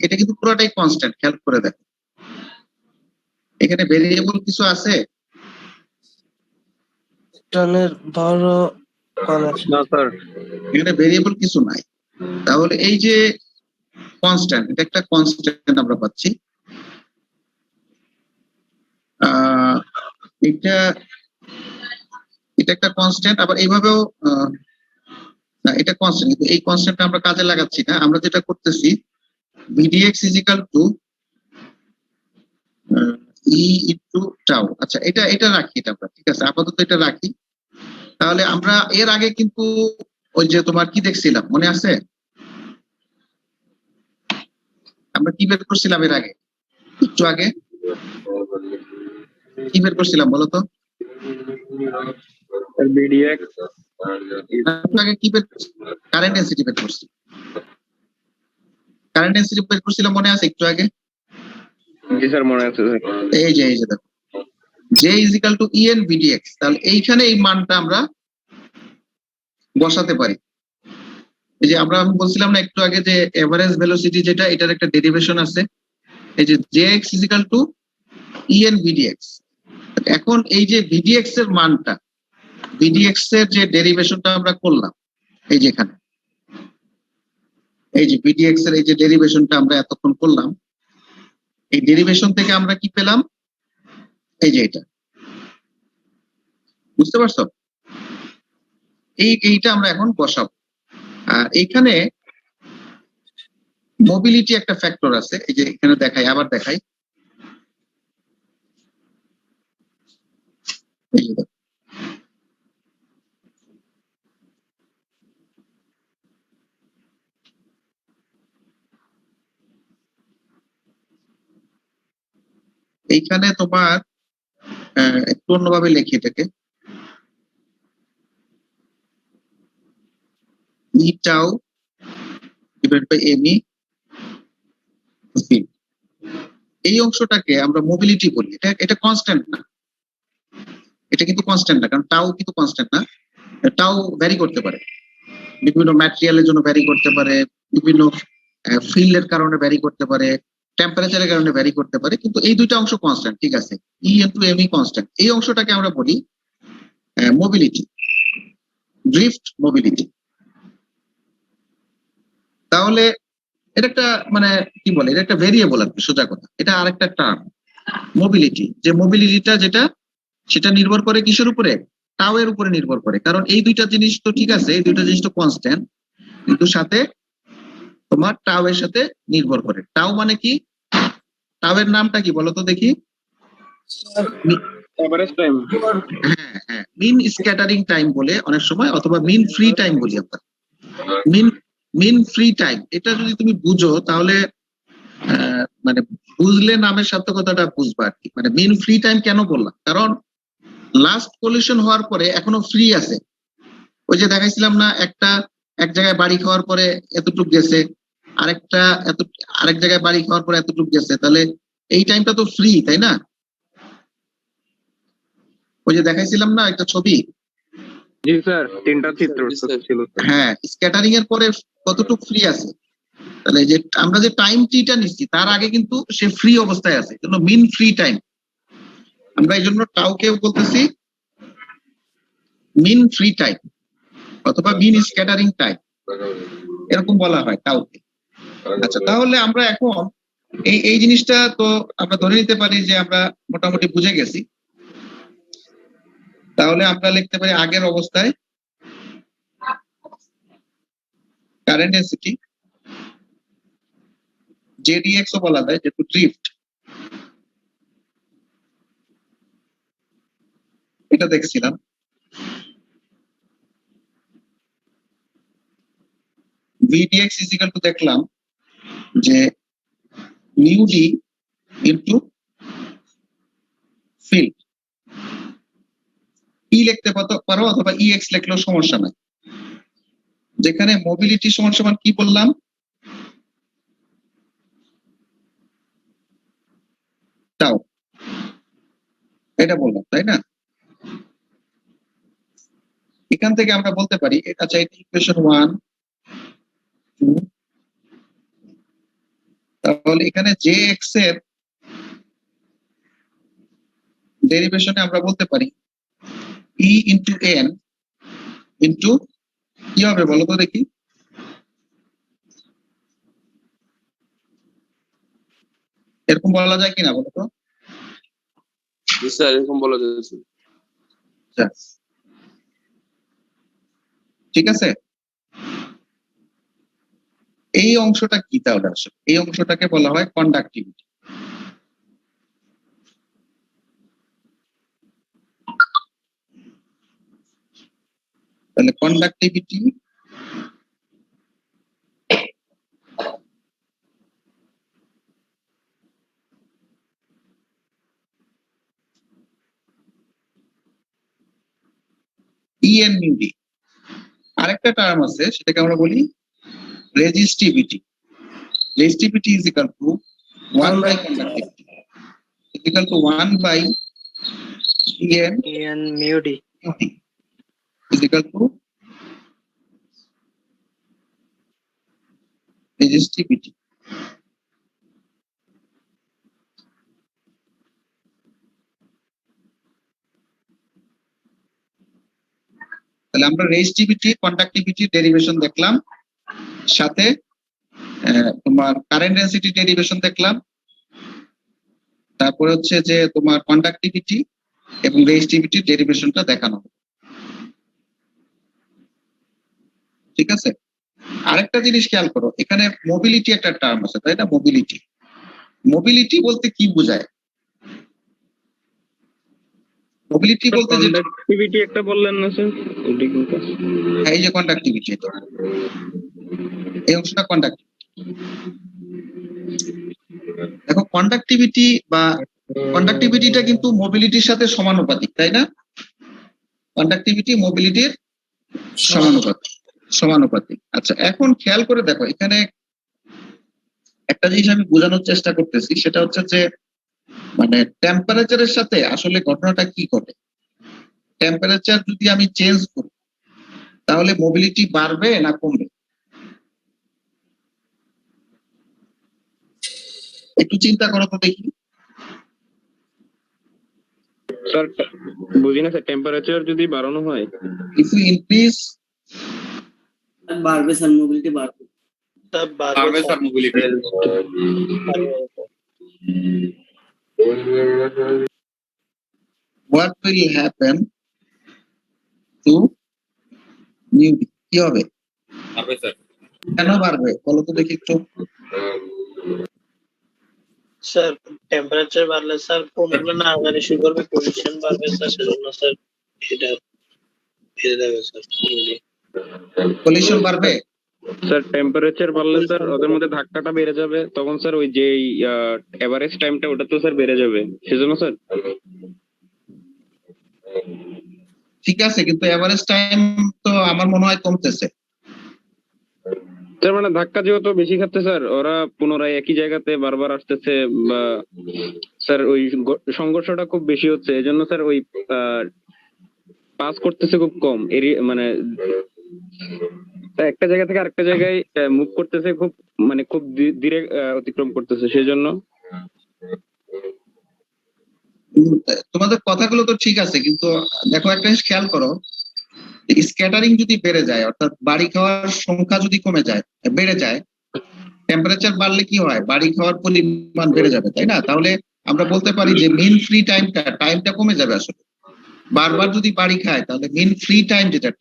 এটা কিন্তু পুরোটাই কনস্ট্যান্ট, খেয়াল করে দেখো এখানে ভেরিয়েবল কিছু আছে? ইলেকট্রনের বড় কণা না স্যার, এখানে ভেরিয়েবল কিছু নাই। তাহলে এই যে কনস্ট্যান্ট, এটা একটা কনস্ট্যান্ট আমরা পাচ্ছি। এটা এটা একটা কনস্ট্যান্ট, আবার এইভাবেও না, এটা কনস্ট্যান্ট, কিন্তু এই কনস্ট্যান্ট আমরা কাজে লাগাচ্ছি না। আমরা যেটা করতেছি v dx is equal to E into tau. আচ্ছা, এটা রাখি, এটা আমরা ঠিক আছে, আপাতত এটা রাখি। তাহলে আমরা এর আগে কিন্তু ওই যে তোমার কি দেখছিলাম মনে আছে? আমরা কি বের করছিলাম এর আগে, একটু আগে কি বের করছিলাম বলো তো? বিডিএক্স একটু আগে কি বের কারেন্ট ডেনসিটি বের করছি, কারেন্ট ডেনসিটি বের করছিলাম মনে আছে একটু আগে? জি স্যার মনে আছে স্যার। এই যে দেখো J is equal to E N v dx. তাহলে এইখানে এই মানটা আমরা বসাতে পারি। এই যে আমি বলছিলাম না একটু আগে যে এভারেজ ভেলোসিটি যেটা, এটার একটা ডেরিভেশন আছে, এই যে J x is equal to E N v dx. এখন এই যে ভিডিএক্স এর মানটা, ভিডিএক্স এর যে ডেরিভেশনটা আমরা করলাম এই যে এখানে, এই যে ভিডিএক্স এর এই যে ডেরিভেশনটা আমরা এতক্ষণ করলাম, এই ডেরিভেশন থেকে আমরা কি পেলাম? এই যে এটা, বুঝতে পারছো? এইটা আমরা এখন বসাবো। আর এইখানে মোবিলিটি একটা ফ্যাক্টর আছে, এই যে এখানে দেখাই, আবার দেখাই, এই যে দেখো। এইখানে তোমার একটু অন্যভাবে লিখি এটাকে, ই টাউ ডিভাইড বাই এমই, এই অংশটাকে আমরা মোবিলিটি বলি। এটা কনস্ট্যান্ট না, এটা কিন্তু কনস্ট্যান্ট না, কারণ টাউ কিন্তু কনস্ট্যান্ট না। টাউ ভ্যারি করতে পারে, বিভিন্ন ম্যাটেরিয়ালের জন্য ভ্যারি করতে পারে, বিভিন্ন ফিল্ডের কারণে ভ্যারি করতে পারে, টেম্পারেচারের কারণে ভ্যারি করতে পারে, কিন্তু এই দুইটা অংশ কনস্ট্যান্ট, ঠিক আছে? ই ইনটু এম ই কনস্ট্যান্ট, এই অংশটাকে আমরা বলি মোবিলিটি, ড্রিফট মোবিলিটি। তাহলে এটা একটা মানে কি বলে, এটা একটা ভেরিয়েবল আর কি, সোজা কথা। এটা আরেকটা টার্ম মোবিলিটি, যে মোবিলিটিটা যেটা সেটা নির্ভর করে কিসের উপরে? টাও এর উপরে নির্ভর করে, কারণ এই দুইটা জিনিস তো ঠিক আছে, এই দুইটা জিনিস তো কনস্ট্যান্ট, কিন্তু সাথে তোমার টাও এর সাথে নির্ভর করে। টাও মানে কি? টাও এর নামটা কি বলতো দেখি? Average time. হ্যাঁ, মিন স্ক্যাটারিং টাইম বলে অনেক সময়, অথবা মিন ফ্রি টাইম বলি আমরা। মিন ফ্রি টাইম, এটা যদি তুমি বুঝো তাহলে মানে বুঝলে নামের সার্থকতাটা বুঝবা আর কি। মানে মিন ফ্রি টাইম কেন বললাম, কারণ লাস্ট পলিউশন হওয়ার পরে এখনো ফ্রি আছে। ওই যে দেখাইছিলাম না, এক জায়গায় বাড়ি খাওয়ার পরে এতটুক গেছে, আরেক জায়গায় বাড়ি খাওয়ার পরে এতটুক গেছে, তাহলে এই টাইমটা তো ফ্রি, তাই না? ওই যে দেখাইছিলাম না একটা ছবি, জি স্যার, তিনটা চিত্র জি, স্যার। ছিল। হ্যাঁ, স্ক্যাটারিং এর পরে কতটুক ফ্রি আছে। তাহলে যে আমরা যে টাইম টিটা নিচ্ছি তার আগে কিন্তু সে ফ্রি অবস্থায় আছে, জন্য মিন ফ্রি টাইম। আমরা এই জন্য টাউকে বলতেছি মিন ফ্রি টাইম অথবা মিন স্ক্যাটারিং টাইম, এরকম বলা হয় টাউকে। আচ্ছা, তাহলে আমরা এখন এই জিনিসটা তো আমরা ধরে নিতে পারি যে আমরা মোটামুটি বুঝে গেছি। তাহলে আমরা লিখতে পারি আগের অবস্থায় কারেন্ট ডেনসিটি, জেডিএক্স ও বলা যায় যেহেতু ড্রিফট, এটা দেখছিলাম। VDX is equal to দেখলাম যে mu d into field E লিখতে পারো অথবা EX লিখলেও সমস্যা নাই। যেখানে মোবিলিটি সমান সমান কি বললাম, টাউ, এটা বললাম তাই না? এখান থেকে আমরা বলতে পারি এটা চাই ইকুয়েশন 1 2, তাহলে এখানে Jx এর ডেরিভেশনে আমরা বলতে পারি E into n into কি হবে বলো তো দেখি? এরকম বলা যায় কিনা বলো তো? স্যার এরকম বলা যাচ্ছে। আচ্ছা, ঠিক আছে। এই অংশটা কি তাহলে আসলে? এই অংশটাকে বলা হয় কন্ডাক্টিভিটি। তাহলে কন্ডাক্টিভিটি EN mu d। আরেকটা টার্ম আছে সেটাকে আমরা বলি resistivity. Resistivity is equal to 1 by conductivity is equal to 1 by EN EN mu d. mu d is equal to resistivity। তাহলে আমরা রেজিস্টিভিটি কন্ডাক্টিভিটি ডেরিভেশন দেখলাম, সাথে তোমার কারেন্ট ডেনসিটি ডেরিভেশন দেখলাম, তারপরে হচ্ছে যে তোমার কন্ডাক্টিভিটি এবং রেজিস্টিভিটি ডেরিভেশনটা দেখানো হবে। ঠিক আছে। আরেকটা জিনিস খেয়াল করো, এখানে মোবিলিটি একটা টার্ম আছে তাই না? মোবিলিটি, মোবিলিটি বলতে কি বোঝায়? মোবিলিটি বলতে যে কন্ডাক্টিভিটি একটা বললেন না স্যার, ওটা কিন্তু এই যে কন্ডাক্টিভিটি, তো এই অংশটা কন্ডাক্টিভিটি। দেখো কন্ডাক্টিভিটি বা কন্ডাক্টিভিটিটা কিন্তু মোবিলিটির সাথে সমানুপাতিক তাই না? কন্ডাক্টিভিটি মোবিলিটির সমানুপাতিক। আচ্ছা, এখন খেয়াল করে দেখো এখানে একটা জিনিস আমি বোঝানোর চেষ্টা করতেছি, সেটা হচ্ছে যে মানে টেম্পারেচারের সাথে আসলে ঘটনাটা কি ঘটে। টেম্পারেচার যদি আমি চেঞ্জ করি তাহলে মোবিলিটি বাড়বে না কমবে? একটু চিন্তা করো তো দেখি। স্যার বুঝি না স্যার, টেম্পারেচার যদি বাড়ানো হয় ইফ ইউ ইনক্রিজ বাড়বে স্যার, মোবিলিটি বাড়বে। বাড়বে sir mobility. what will happen to mu d? কি হবে? বাড়বে স্যার। কেন বাড়বে বলো তো দেখি একটু। স্যার টেম্পারেচার বাড়লে স্যার কোনগুলো না আগারে শুরু করবে, পজিশন বাড়বে স্যার, সেজন্য স্যার এটা ফিরে দেবে স্যার। পলিউশন বাড়বে। স্যার টেম্পারেচার বাড়লে স্যার ওদের মধ্যে ধাক্কাটা বেড়ে যাবে, তখন স্যার ওই যে এভারেজ টাইমটা ওটা তো স্যার বেড়ে যাবে, সেজন্য স্যার। ঠিক আছে, কিন্তু এভারেজ টাইম তো আমার মনে হয় কমতেছে। স্যার মানে ধাক্কা যেহেতু বেশি খাচ্ছে স্যার, ওরা পুনরায় একই জায়গাতে বারবার আসতেছে, বা স্যার ওই সংঘর্ষটা খুব বেশি হচ্ছে, এই জন্য স্যার ওই পাস করতেছে খুব কম মানে একটা জায়গা থেকে আরেকটা জায়গায় মুভ করতেছে খুব মানে খুব ধীরে অতিক্রম করতেছে, সেই জন্য। তোমাদের কথাগুলো তো ঠিক আছে, কিন্তু দেখো একটা জিনিস খেয়াল করো, স্ক্যাটারিং যদি বেড়ে যায়, অর্থাৎ বাড়ি খাওয়ার সংখ্যা যদি বেড়ে যায়, টেম্পারেচার বাড়লে কি হয়? বাড়ি খাওয়ার পরিমাণ বেড়ে যাবে তাই না? তাহলে আমরা বলতে পারি যে মিন ফ্রি টাইমটা কমে যাবে। আসলে বারবার যদি বাড়ি খায় তাহলে মিন ফ্রি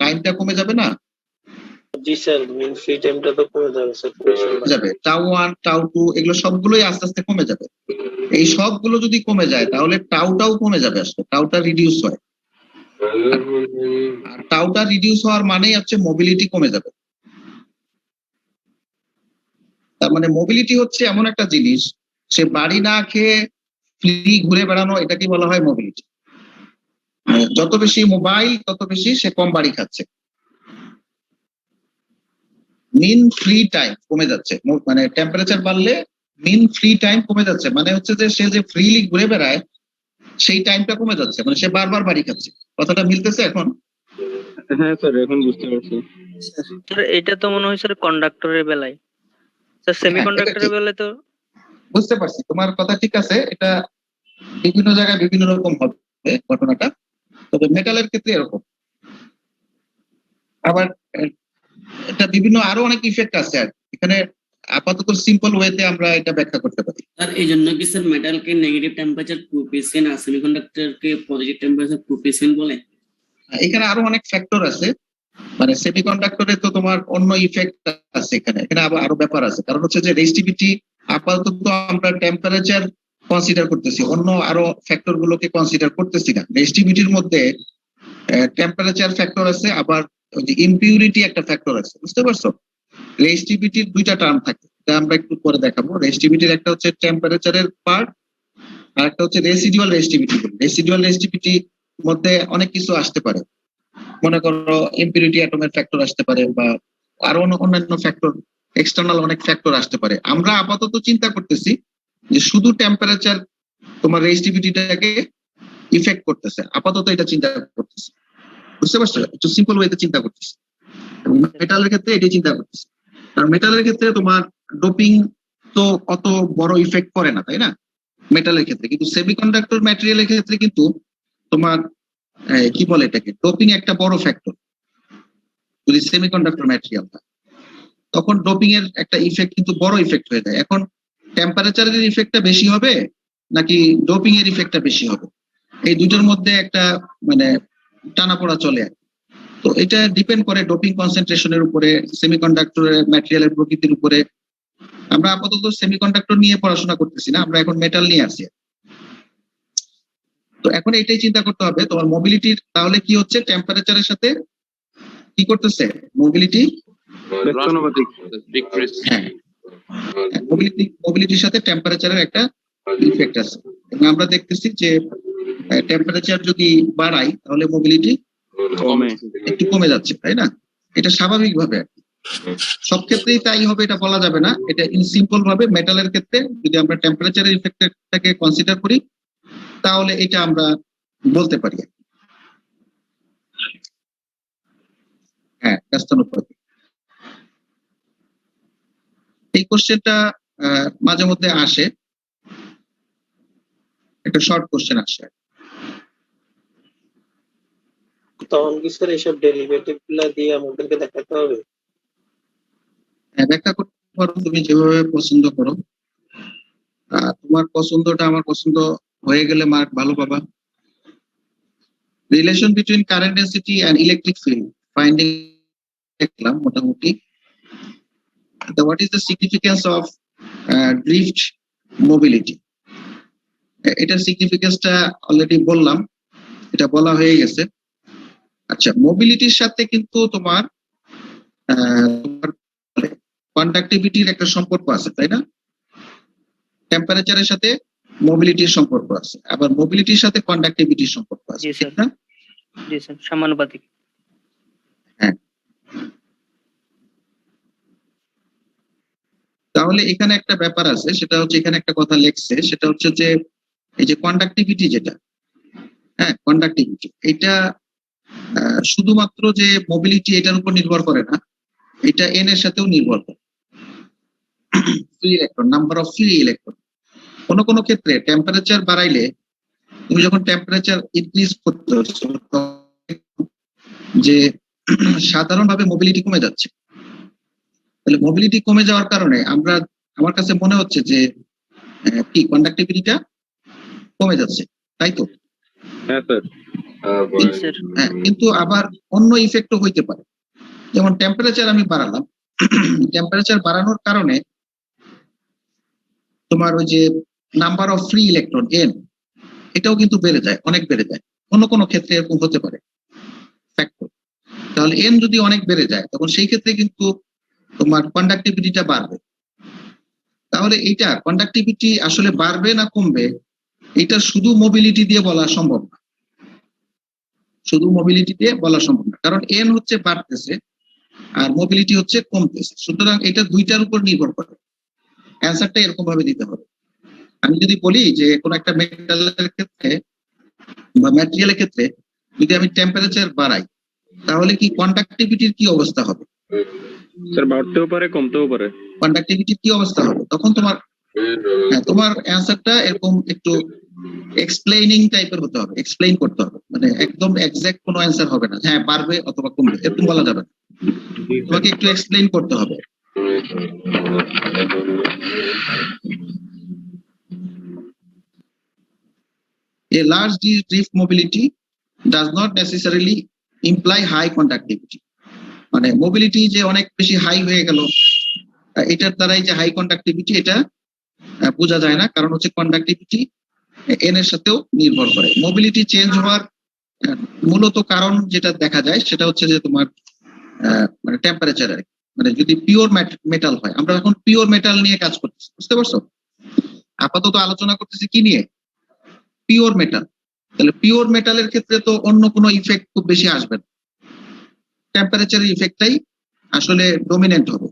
টাইমটা কমে যাবে না? জি স্যার, মিন ফ্রি টাইমটা তো কমে যাবে স্যার। যাবে টাউ 1 টাউ 2 এগুলো সবগুলোই আস্তে আস্তে কমে যাবে। এই সবগুলো যদি কমে যায় তাহলে টাউটাও কমে যাবে, আসলে টাউটা রিডিউস হয়। আর টাউটা রিডিউস হওয়ার মানেই হচ্ছে মোবিলিটি কমে যাবে। তার মানে মোবিলিটি হচ্ছে এমন একটা জিনিস, সে বাড়ি না খেয়ে ফ্রি ঘুরে বেড়ানো, এটাকে বলা হয় মোবিলিটি। যত বেশি মোবাইল তত বেশি সে কম বাড়ি খাচ্ছে। মিন ফ্রি টাইম কমে যাচ্ছে, মানে টেম্পারেচার বাড়লে মিন ফ্রি টাইম কমে যাচ্ছে, মানে হচ্ছে যে সে যে ফ্রিলি ঘুরে বেড়ায় সেই টাইমটা কমে যাচ্ছে, মানে সে বারবার বাড়ি খাচ্ছে। কথাটা মিলতেছে এখন? হ্যাঁ স্যার, এখন বুঝতে পারছি। স্যার এটা তো মনে হয় স্যার কন্ডাক্টরের বেলায়, স্যার সেমিকন্ডাক্টরের বেলায় তো বুঝতে পারছি, তোমার কথা ঠিক আছে। এটা বিভিন্ন জায়গায় বিভিন্ন রকম হবে ঘটনাটা, তবে মেটালের ক্ষেত্রে এরকম। আবার এটা বিভিন্ন আরো অনেক ইফেক্ট আছে, আর এখানে আপাতত সিম্পল ওয়েতে আমরা এটা ব্যাখ্যা করতে পারি। স্যার এই জন্য কি স্যার মেটালকে নেগেটিভ টেম্পারেচার 2% আর সেমিকন্ডাক্টরকে পজিটিভ টেম্পারেচার 2% বলে? এখানে আরো অনেক ফ্যাক্টর আছে, মানে সেমিকন্ডাক্টরে তো তোমার অন্য ইফেক্ট আছে, এখানে এখানে আবার আরো ব্যাপার আছে। কারণ হচ্ছে যে রেজিস্টিভিটি আপাতত আমরা টেম্পারেচার কনসিডার করতেছি, অন্য আরো ফ্যাক্টর গুলোকে কনসিডার করতেছি না। রেজিস্টিভিটির মধ্যে টেম্পারেচার ফ্যাক্টর আছে, আবার ইমপিউরিটি একটা ফ্যাক্টর আছে, বুঝতে পারছো? রেজিস্টিভিটির দুইটা টার্ম থাকে, এটা আমরা একটু পরে দেখাবো। রেজিস্টিভিটির একটা হচ্ছে টেম্পারেচারের পার্ট, আর একটা হচ্ছে রেসিডুয়াল রেজিস্টিভিটি। রেসিডুয়াল রেজিস্টিভিটি মধ্যে অনেক কিছু আসতে পারে, মনে করো ইম্পিউরিটি অ্যাটমের ফ্যাক্টর আসতে পারে, বা আরো অন্যান্য ফ্যাক্টর, এক্সটার্নাল অনেক ফ্যাক্টর আসতে পারে। আমরা আপাতত চিন্তা করতেছি যে শুধু টেম্পারেচার তোমার রেজিস্টিভিটিটাকে ইফেক্ট করতেছে, আপাতত এটা চিন্তা করতেছি, বুঝতে পারছো? একটু সিম্পল ওয়েতে চিন্তা করতেছি। মেটালের ক্ষেত্রে এটাই চিন্তা করতেছি, কারণ মেটালের ক্ষেত্রে তোমার ডোপিং তো অত বড় ইফেক্ট করে না, তাই না মেটালের ক্ষেত্রে? কিন্তু সেমিকন্ডাক্টর ম্যাটেরিয়ালের ক্ষেত্রে কিন্তু তোমার কি বলে এটাকে, ডোপিং একটা বড় ফ্যাক্টর। যদি সেমিকন্ডাক্টর ম্যাটেরিয়াল হয় তখন ডোপিং এর একটা ইফেক্ট কিন্তু বড় ইফেক্ট হয়ে যায়। এখন টেম্পারেচারের ইফেক্টটা বেশি হবে নাকি ডোপিং এর ইফেক্টটা বেশি হবে, এই দুটোর মধ্যে একটা মানে টানাপোড়া চলে। তো এটা ডিপেন্ড করে ডোপিং কনসেন্ট্রেশনের উপরে, সেমিকন্ডাক্টরের ম্যাটেরিয়ালের প্রকৃতির উপরে। আমরা আপাতত সেমিকন্ডাক্টর নিয়ে পড়াশোনা করতেছি না, আমরা এখন মেটাল নিয়ে আসি। তো এখন এটাই চিন্তা করতে হবে তোমার মোবিলিটির তাহলে কি হচ্ছে, টেম্পারেচারের সাথে কি করতেছে মোবিলিটি? হ্যাঁ, মোবিলিটির সাথে টেম্পারেচারের একটা ইফেক্ট আছে, এবং আমরা দেখতেছি যে টেম্পারেচার যদি বাড়াই তাহলে মোবিলিটি একটু কমে যাচ্ছে, তাই না? এটা স্বাভাবিকভাবে, সব ক্ষেত্রেই তাই হবে এটা বলা যাবে না। এটা ইন সিম্পল ভাবে মেটালের ক্ষেত্রে যদি আমরা টেম্পারেচারের ইফেক্টটাকে কনসিডার করি তাহলে এটা আমরা বলতে পারি। হ্যাঁ, ব্যস্তানুপাতি। এই কোশ্চেনটা মাঝে মধ্যে আসে, একটা শর্ট কোশ্চেন আসে। তখন কি স্যার এইসব ডেরিভেটিভ গুলা দিয়ে আমাদেরকে দেখাতে হবে? ব্যাখ্যা করতে পারো তুমি যেভাবে পছন্দ করো, তোমার পছন্দটা আমার পছন্দ হয়ে গেলে মার্ক ভালো পাবা। Relation between current density and electric field finding দেখলাম মোটামুটি। What is the significance of drift mobility? এটার সিগনিফিকেন্সটা অলরেডি বললাম, এটা বলা হয়ে গেছে। আচ্ছা, মোবিলিটির সাথে কিন্তু তোমার কন্ডাক্টিভিটির একটা সম্পর্ক আছে, তাই না? টেম্পারেচারের সাথে মোবিলিটির সম্পর্ক আছে, আবার মোবিলিটির সাথে কন্ডাক্টিভিটির সম্পর্ক আছে, জি ঠিক স্যার। না? জি স্যার, সমানুপাতিক। হ্যাঁ, তাহলে এখানে একটা ব্যাপার আছে, সেটা হচ্ছে এখানে একটা কথা লেখছে, সেটা হচ্ছে যে এই যে কন্ডাক্টিভিটি যেটা, হ্যাঁ কন্ডাক্টিভিটি, এটা শুধুমাত্র যে মোবিলিটি এটার উপর নির্ভর করে না, এটা এন এর সাথেও নির্ভর করে। Free electron, number of free electron. কোনো কোনো ক্ষেত্রে টেম্পারেচার বাড়াইলে, তুমি যখন টেম্পারেচার ইনক্রিজ করতে যে সাধারণভাবে মোবিলিটি কমে যাচ্ছে, তাহলে মোবিলিটি কমে যাওয়ার কারণে আমার কাছে মনে হচ্ছে যে কি কন্ডাক্টিভিটিটা কমে যাচ্ছে, তাই তো? হ্যাঁ স্যার। হ্যাঁ, কিন্তু আবার অন্য ইফেক্টও হইতে পারে। যেমন টেম্পারেচার আমি বাড়ালাম, টেম্পারেচার বাড়ানোর কারণে তোমার ওই যে number of free electron N, এটাও কিন্তু বেড়ে যায়, অনেক বেড়ে যায়। কোনো কোনো ক্ষেত্রে এরকম হতে পারে ফ্যাক্টর। তাহলে এন যদি অনেক বেড়ে যায় তখন সেই ক্ষেত্রে কিন্তু তোমার কন্ডাক্টিভিটিটা বাড়বে। তাহলে এইটা কন্ডাক্টিভিটি আসলে বাড়বে না কমবে, এটা শুধু মোবিলিটি দিয়ে বলা সম্ভব না। শুধু মোবিলিটি দিয়ে বলা সম্ভব না, কারণ এন হচ্ছে বাড়তেছে আর মোবিলিটি হচ্ছে কমতেছে। সুতরাং এটা দুইটার উপর নির্ভর করে। অ্যান্সারটা এরকম ভাবে দিতে হবে। আমি যদি বলি যে কোন একটা মেটালের ক্ষেত্রে বা ম্যাটেরিয়ালের ক্ষেত্রে যদি আমি টেম্পারেচার বাড়াই, তাহলে কি কন্ডাক্টিভিটির কি অবস্থা হবে? স্যার বাড়তেও পারে কমতেও পারে। কন্ডাক্টিভিটির কি অবস্থা হবে? তখন তোমার তোমার অ্যান্সারটা এরকম একটু এক্সপ্লেইনিং টাইপের হতে হবে, এক্সপ্লেইন করতে হবে, মানে একদম এক্সাক্ট কোনো অ্যান্সার হবে না, হ্যাঁ বাড়বে অথবা কমবে এরকম বলা যাবে না, তোমাকে একটু এক্সপ্লেইন করতে হবে। A large drift mobility does not necessarily imply high conductivity. মানে মোবিলিটি যে অনেক বেশি হাই হয়ে গেল, এটার দ্বারাই যে হাই কন্ডাক্টিভিটি এটা বোঝা যায় না, কারণ হচ্ছে কন্ডাক্টিভিটি এন এর সাথেও নির্ভর করে। মোবিলিটি চেঞ্জ হওয়ার মূলত কারণ যেটা দেখা যায় সেটা হচ্ছে যে তোমার মানে টেম্পারেচার, মানে যদি পিওর মেটাল হয়, আমরা এখন পিওর মেটাল নিয়ে কাজ করতেছি, বুঝতে পারছো? আপাতত আলোচনা করতেছি কি নিয়ে? Pure metal. তাহলে পিওর মেটালের ক্ষেত্রে তো অন্য কোনো ইফেক্ট খুব বেশি আসবে না, টেম্পারেচারের ইফেক্টটাই আসলে ডমিনেন্ট হবে,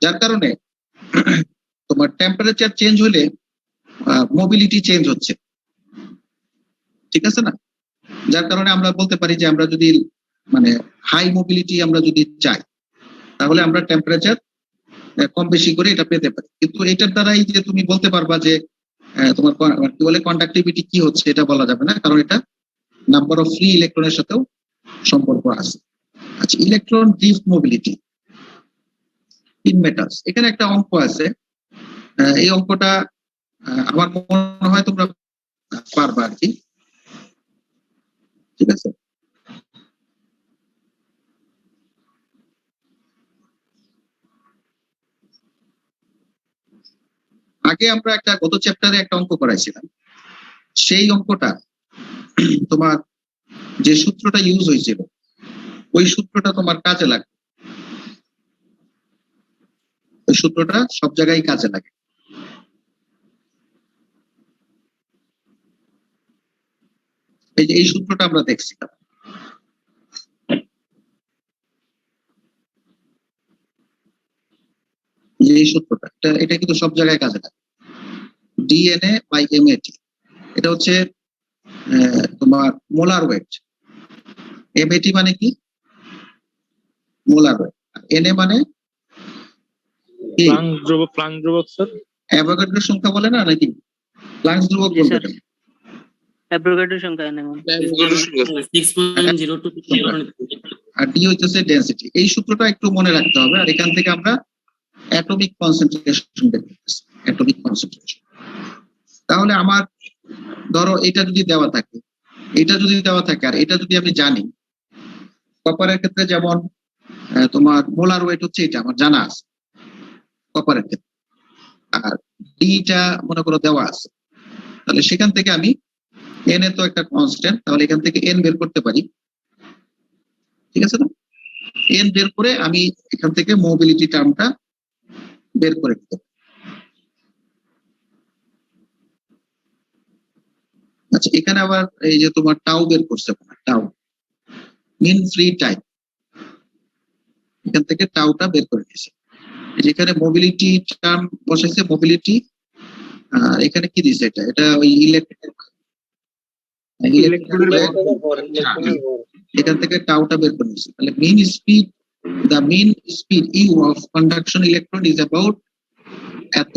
যার কারণে তোমার টেম্পারেচার চেঞ্জ হলে মোবিলিটি চেঞ্জ হচ্ছে, ঠিক আছে না? যার কারণে আমরা বলতে পারি যে আমরা যদি মানে হাই মোবিলিটি আমরা যদি চাই, তাহলে আমরা টেম্পারেচার কম বেশি করে এটা পেতে পারি। কিন্তু এটার দ্বারাই যে তুমি বলতে পারবা যে তোমার কি বলে কন্ডাক্টিভিটি কি হচ্ছে, এটা বলা যাবে না, কারণ এটা নাম্বার অফ ফ্রি ইলেকট্রনের সাথেও সম্পর্ক আছে। আচ্ছা, electron drift mobility in metals, এখানে একটা অঙ্ক আছে। এই অঙ্কটা আমার মনে হয় তোমরা পারবা আর কি, ঠিক আছে? আগে আমরা একটা গত চ্যাপ্টারে একটা অঙ্ক করাইছিলাম, সেই অঙ্কটা তোমার যে সূত্রটা ইউজ হয়েছিল ওই সূত্রটা তোমার কাজে লাগে, ওই সূত্রটা সব জায়গায় কাজে লাগে। এই যে এই সূত্রটা আমরা দেখছিলাম, যে এই সূত্রটা এটা কিন্তু সব জায়গায় কাজে লাগে। ডিএনএ বাই এমএটি, এটা হচ্ছে তোমার মোলার ওয়েট। এমএটি মানে কি? Molar wait. এনএ মানে কি? প্লাঙ্ক ধ্রুবক স্যার। অ্যাভোগাড্রোর সংখ্যা বলে না নাকি? প্লাঙ্ক ধ্রুবক জি বলতে স্যার, পারি। অ্যাভোগাড্রোর সংখ্যা এনে 6.02 আর ডি হচ্ছে ডেনসিটি। এই সূত্রটা একটু মনে রাখতে হবে, আর এখান থেকে আমরা অ্যাটমিক কনসেন্ট্রেশন বের করতেছি, অ্যাটমিক কনসেন্ট্রেশন। তাহলে আমার ধরো এটা যদি দেওয়া থাকে, এটা যদি দেওয়া থাকে, আর এটা যদি আমি জানি, কপারের ক্ষেত্রে যেমন তোমার মোলার ওয়েট হচ্ছে এটা আমার জানা আছে কপারের ক্ষেত্রে, আর ডিটা মনে করো দেওয়া আছে, তাহলে সেখান থেকে আমি এন এ তো একটা কনস্ট্যান্ট, তাহলে এখান থেকে এন বের করতে পারি, ঠিক আছে না? এন বের করে আমি এখান থেকে মোবিলিটি টার্মটা বের করে দিতে পারি। আচ্ছা, এখানে আবার এই যে তোমার টাউ বের করছে, টাউ মিন ফ্রি টাইম, এখান থেকে টাউটা বের করে দিয়েছে। যেখানে মোবিলিটি টার্ম বসেছে, মোবিলিটি, আর এখানে কি দিছে? এটা ওই এখান থেকে টাউটা বের করে নিয়েছে। তাহলে মিন speed, the mean speed u of conduction electron is about এত,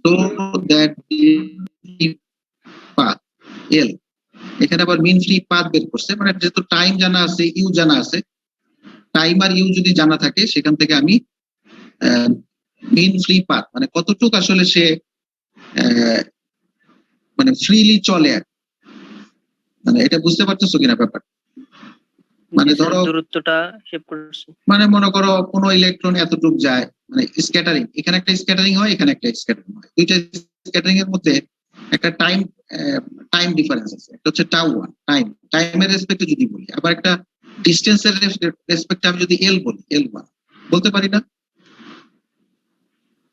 so that the path l, এখানে আবার মিন ফ্রি পাথ বের করছে, মানে যেহেতু টাইম জানা আছে, ইউ জানা আছে, টাইম আর ইউ যদি জানা থাকে, সেখান থেকে আমি মিন ফ্রি পাথ মানে কতটুক আসলে সে মানে ফ্রিলি চলে, আর মানে এটা বুঝতে পারতেছো কিনা ব্যাপার? মানে ধরো দূরত্বটা শেপ করছে, মানে মনে করো কোনো ইলেকট্রন এতটুক যায়, মানে স্ক্যাটারিং, এখানে একটা স্ক্যাটারিং হয়, এখানে একটা স্ক্যাটারিং হয়, দুইটা স্ক্যাটারিং এর মধ্যে একটা টাইম ডিফারেন্স আছে। একটা হচ্ছে টাউ ওয়ান, টাইমের রেসপেক্টে যদি বলি, আবার একটা ডিস্টেন্সের রেসপেক্টে আমি যদি এল বলি, এল ওয়ান বলতে পারি না?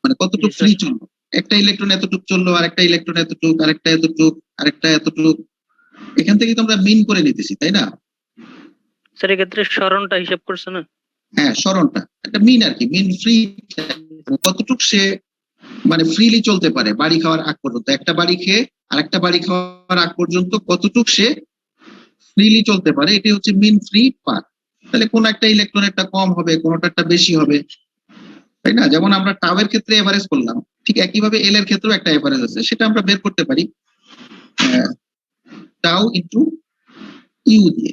মানে কতটুকু জি, স্যার। ফ্রি চললো, একটা ইলেকট্রন এতটুকু চললো, আরেকটা ইলেকট্রন এতটুকু, আরেকটা এতটুকু, আরেকটা এতটুকু, এখান থেকে তো আমরা মিন করে নিতেছি, তাই না? স্যার এক্ষেত্রে স্মরণটা হিসাব করছে না? হ্যাঁ, স্মরণটা একটা মিন আর কি, মিন ফ্রি কতটুকু সে মানে ফ্রিলি চলতে পারে বাড়ি খাওয়ার আগ পর্যন্ত, একটা বাড়ি খেয়ে আরেকটা বাড়ি খাওয়ার আগ পর্যন্ত কতটুকু সে ফ্রিলি চলতে পারে, এটি হচ্ছে মিন ফ্রি পাথ। তাহলে কোন একটা ইলেকট্রন একটা কম হবে, কোনটা একটা বেশি হবে, তাই না? যেমন আমরা টাউ এর ক্ষেত্রে এভারেজ করলাম, ঠিক একইভাবে এল এর ক্ষেত্রেও একটা এভারেজ আছে, সেটা আমরা বের করতে পারি টাউ ইন্টু ইউ দিয়ে,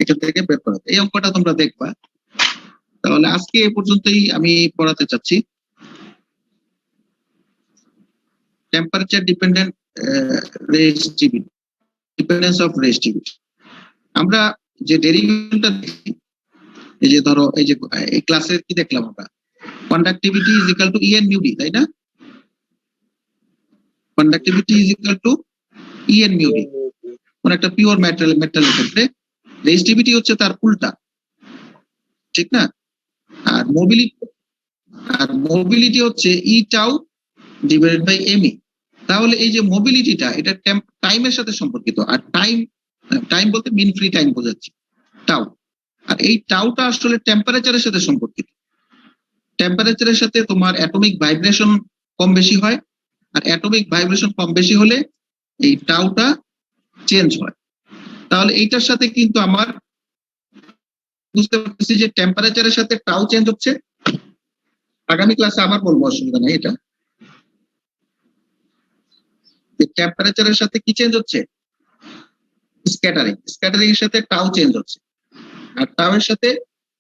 এখান থেকে বের করা যায়। এই অঙ্কটা তোমরা দেখবা। তাহলে আজকে এ পর্যন্তই আমি পড়াতে চাচ্ছি। Temperature dependent resistivity, dependence of resistivity. আমরা যে ডেরিভেশনটা দেখি, এই যে ধরো এই যে এই ক্লাসে কি দেখলাম আমরা, conductivity is equal to E N mu D, তাই না? Conductivity is equal to E N mu D, কোন একটা পিওর মেটালের ক্ষেত্রে। রেজিস্টিভিটি হচ্ছে তার উল্টা, ঠিক না? আর মোবিলিটি হচ্ছে ই টাউ ডিভাইডেড বাই এমই। তাহলে এই যে মোবিলিটিটা, এটা টাইমের সাথে সম্পর্কিত, আর টাইম বলতে মিন ফ্রি টাইম বোঝাচ্ছি, টাউ। আর এই টাউটা আসলে টেম্পারেচারের সাথে সম্পর্কিত। টেম্পারেচারের সাথে তোমার অ্যাটমিক ভাইব্রেশন কম বেশি হয়, আর অ্যাটমিক ভাইব্রেশন কম বেশি হলে এই টাউটা চেঞ্জ হয়। তাহলে এইটার সাথে কিন্তু আমার বুঝতে পারছি যে টেম্পারেচারের সাথে টাউ চেঞ্জ হচ্ছে। আগামী ক্লাসে আবার বলবো, অসুবিধা নেই। এটা টেম্পারেচারের সাথে কি চেঞ্জ হচ্ছে? স্ক্যাটারিং এর সাথে টাউ চেঞ্জ হচ্ছে, আর টাউ এর সাথে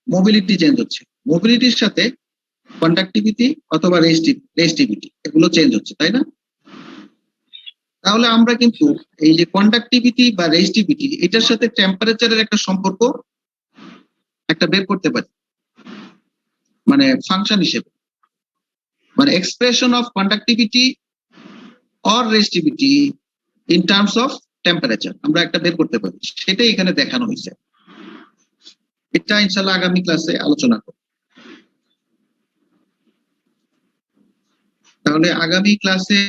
মোবিলিটি চেঞ্জ হচ্ছে, মোবিলিটির সাথে কন্ডাক্টিভিটি অথবা রেজিস্টিভিটি এগুলো চেঞ্জ হচ্ছে, তাই না? তাহলে আমরা কিন্তু এই যে কন্ডাক্টিভিটি বা রেজিস্টিভিটি, এটার সাথে টেম্পারেচারের একটা সম্পর্ক একটা বের করতে পারি, মানে ফাংশন হিসেবে, মানে expression of conductivity or resistivity in terms of temperature আমরা একটা বের করতে পারি, সেটাই এখানে দেখানো হয়েছে। এটা ইনশাল্লাহ আগামী ক্লাসে আলোচনা করব। তাহলে আগামী ক্লাসে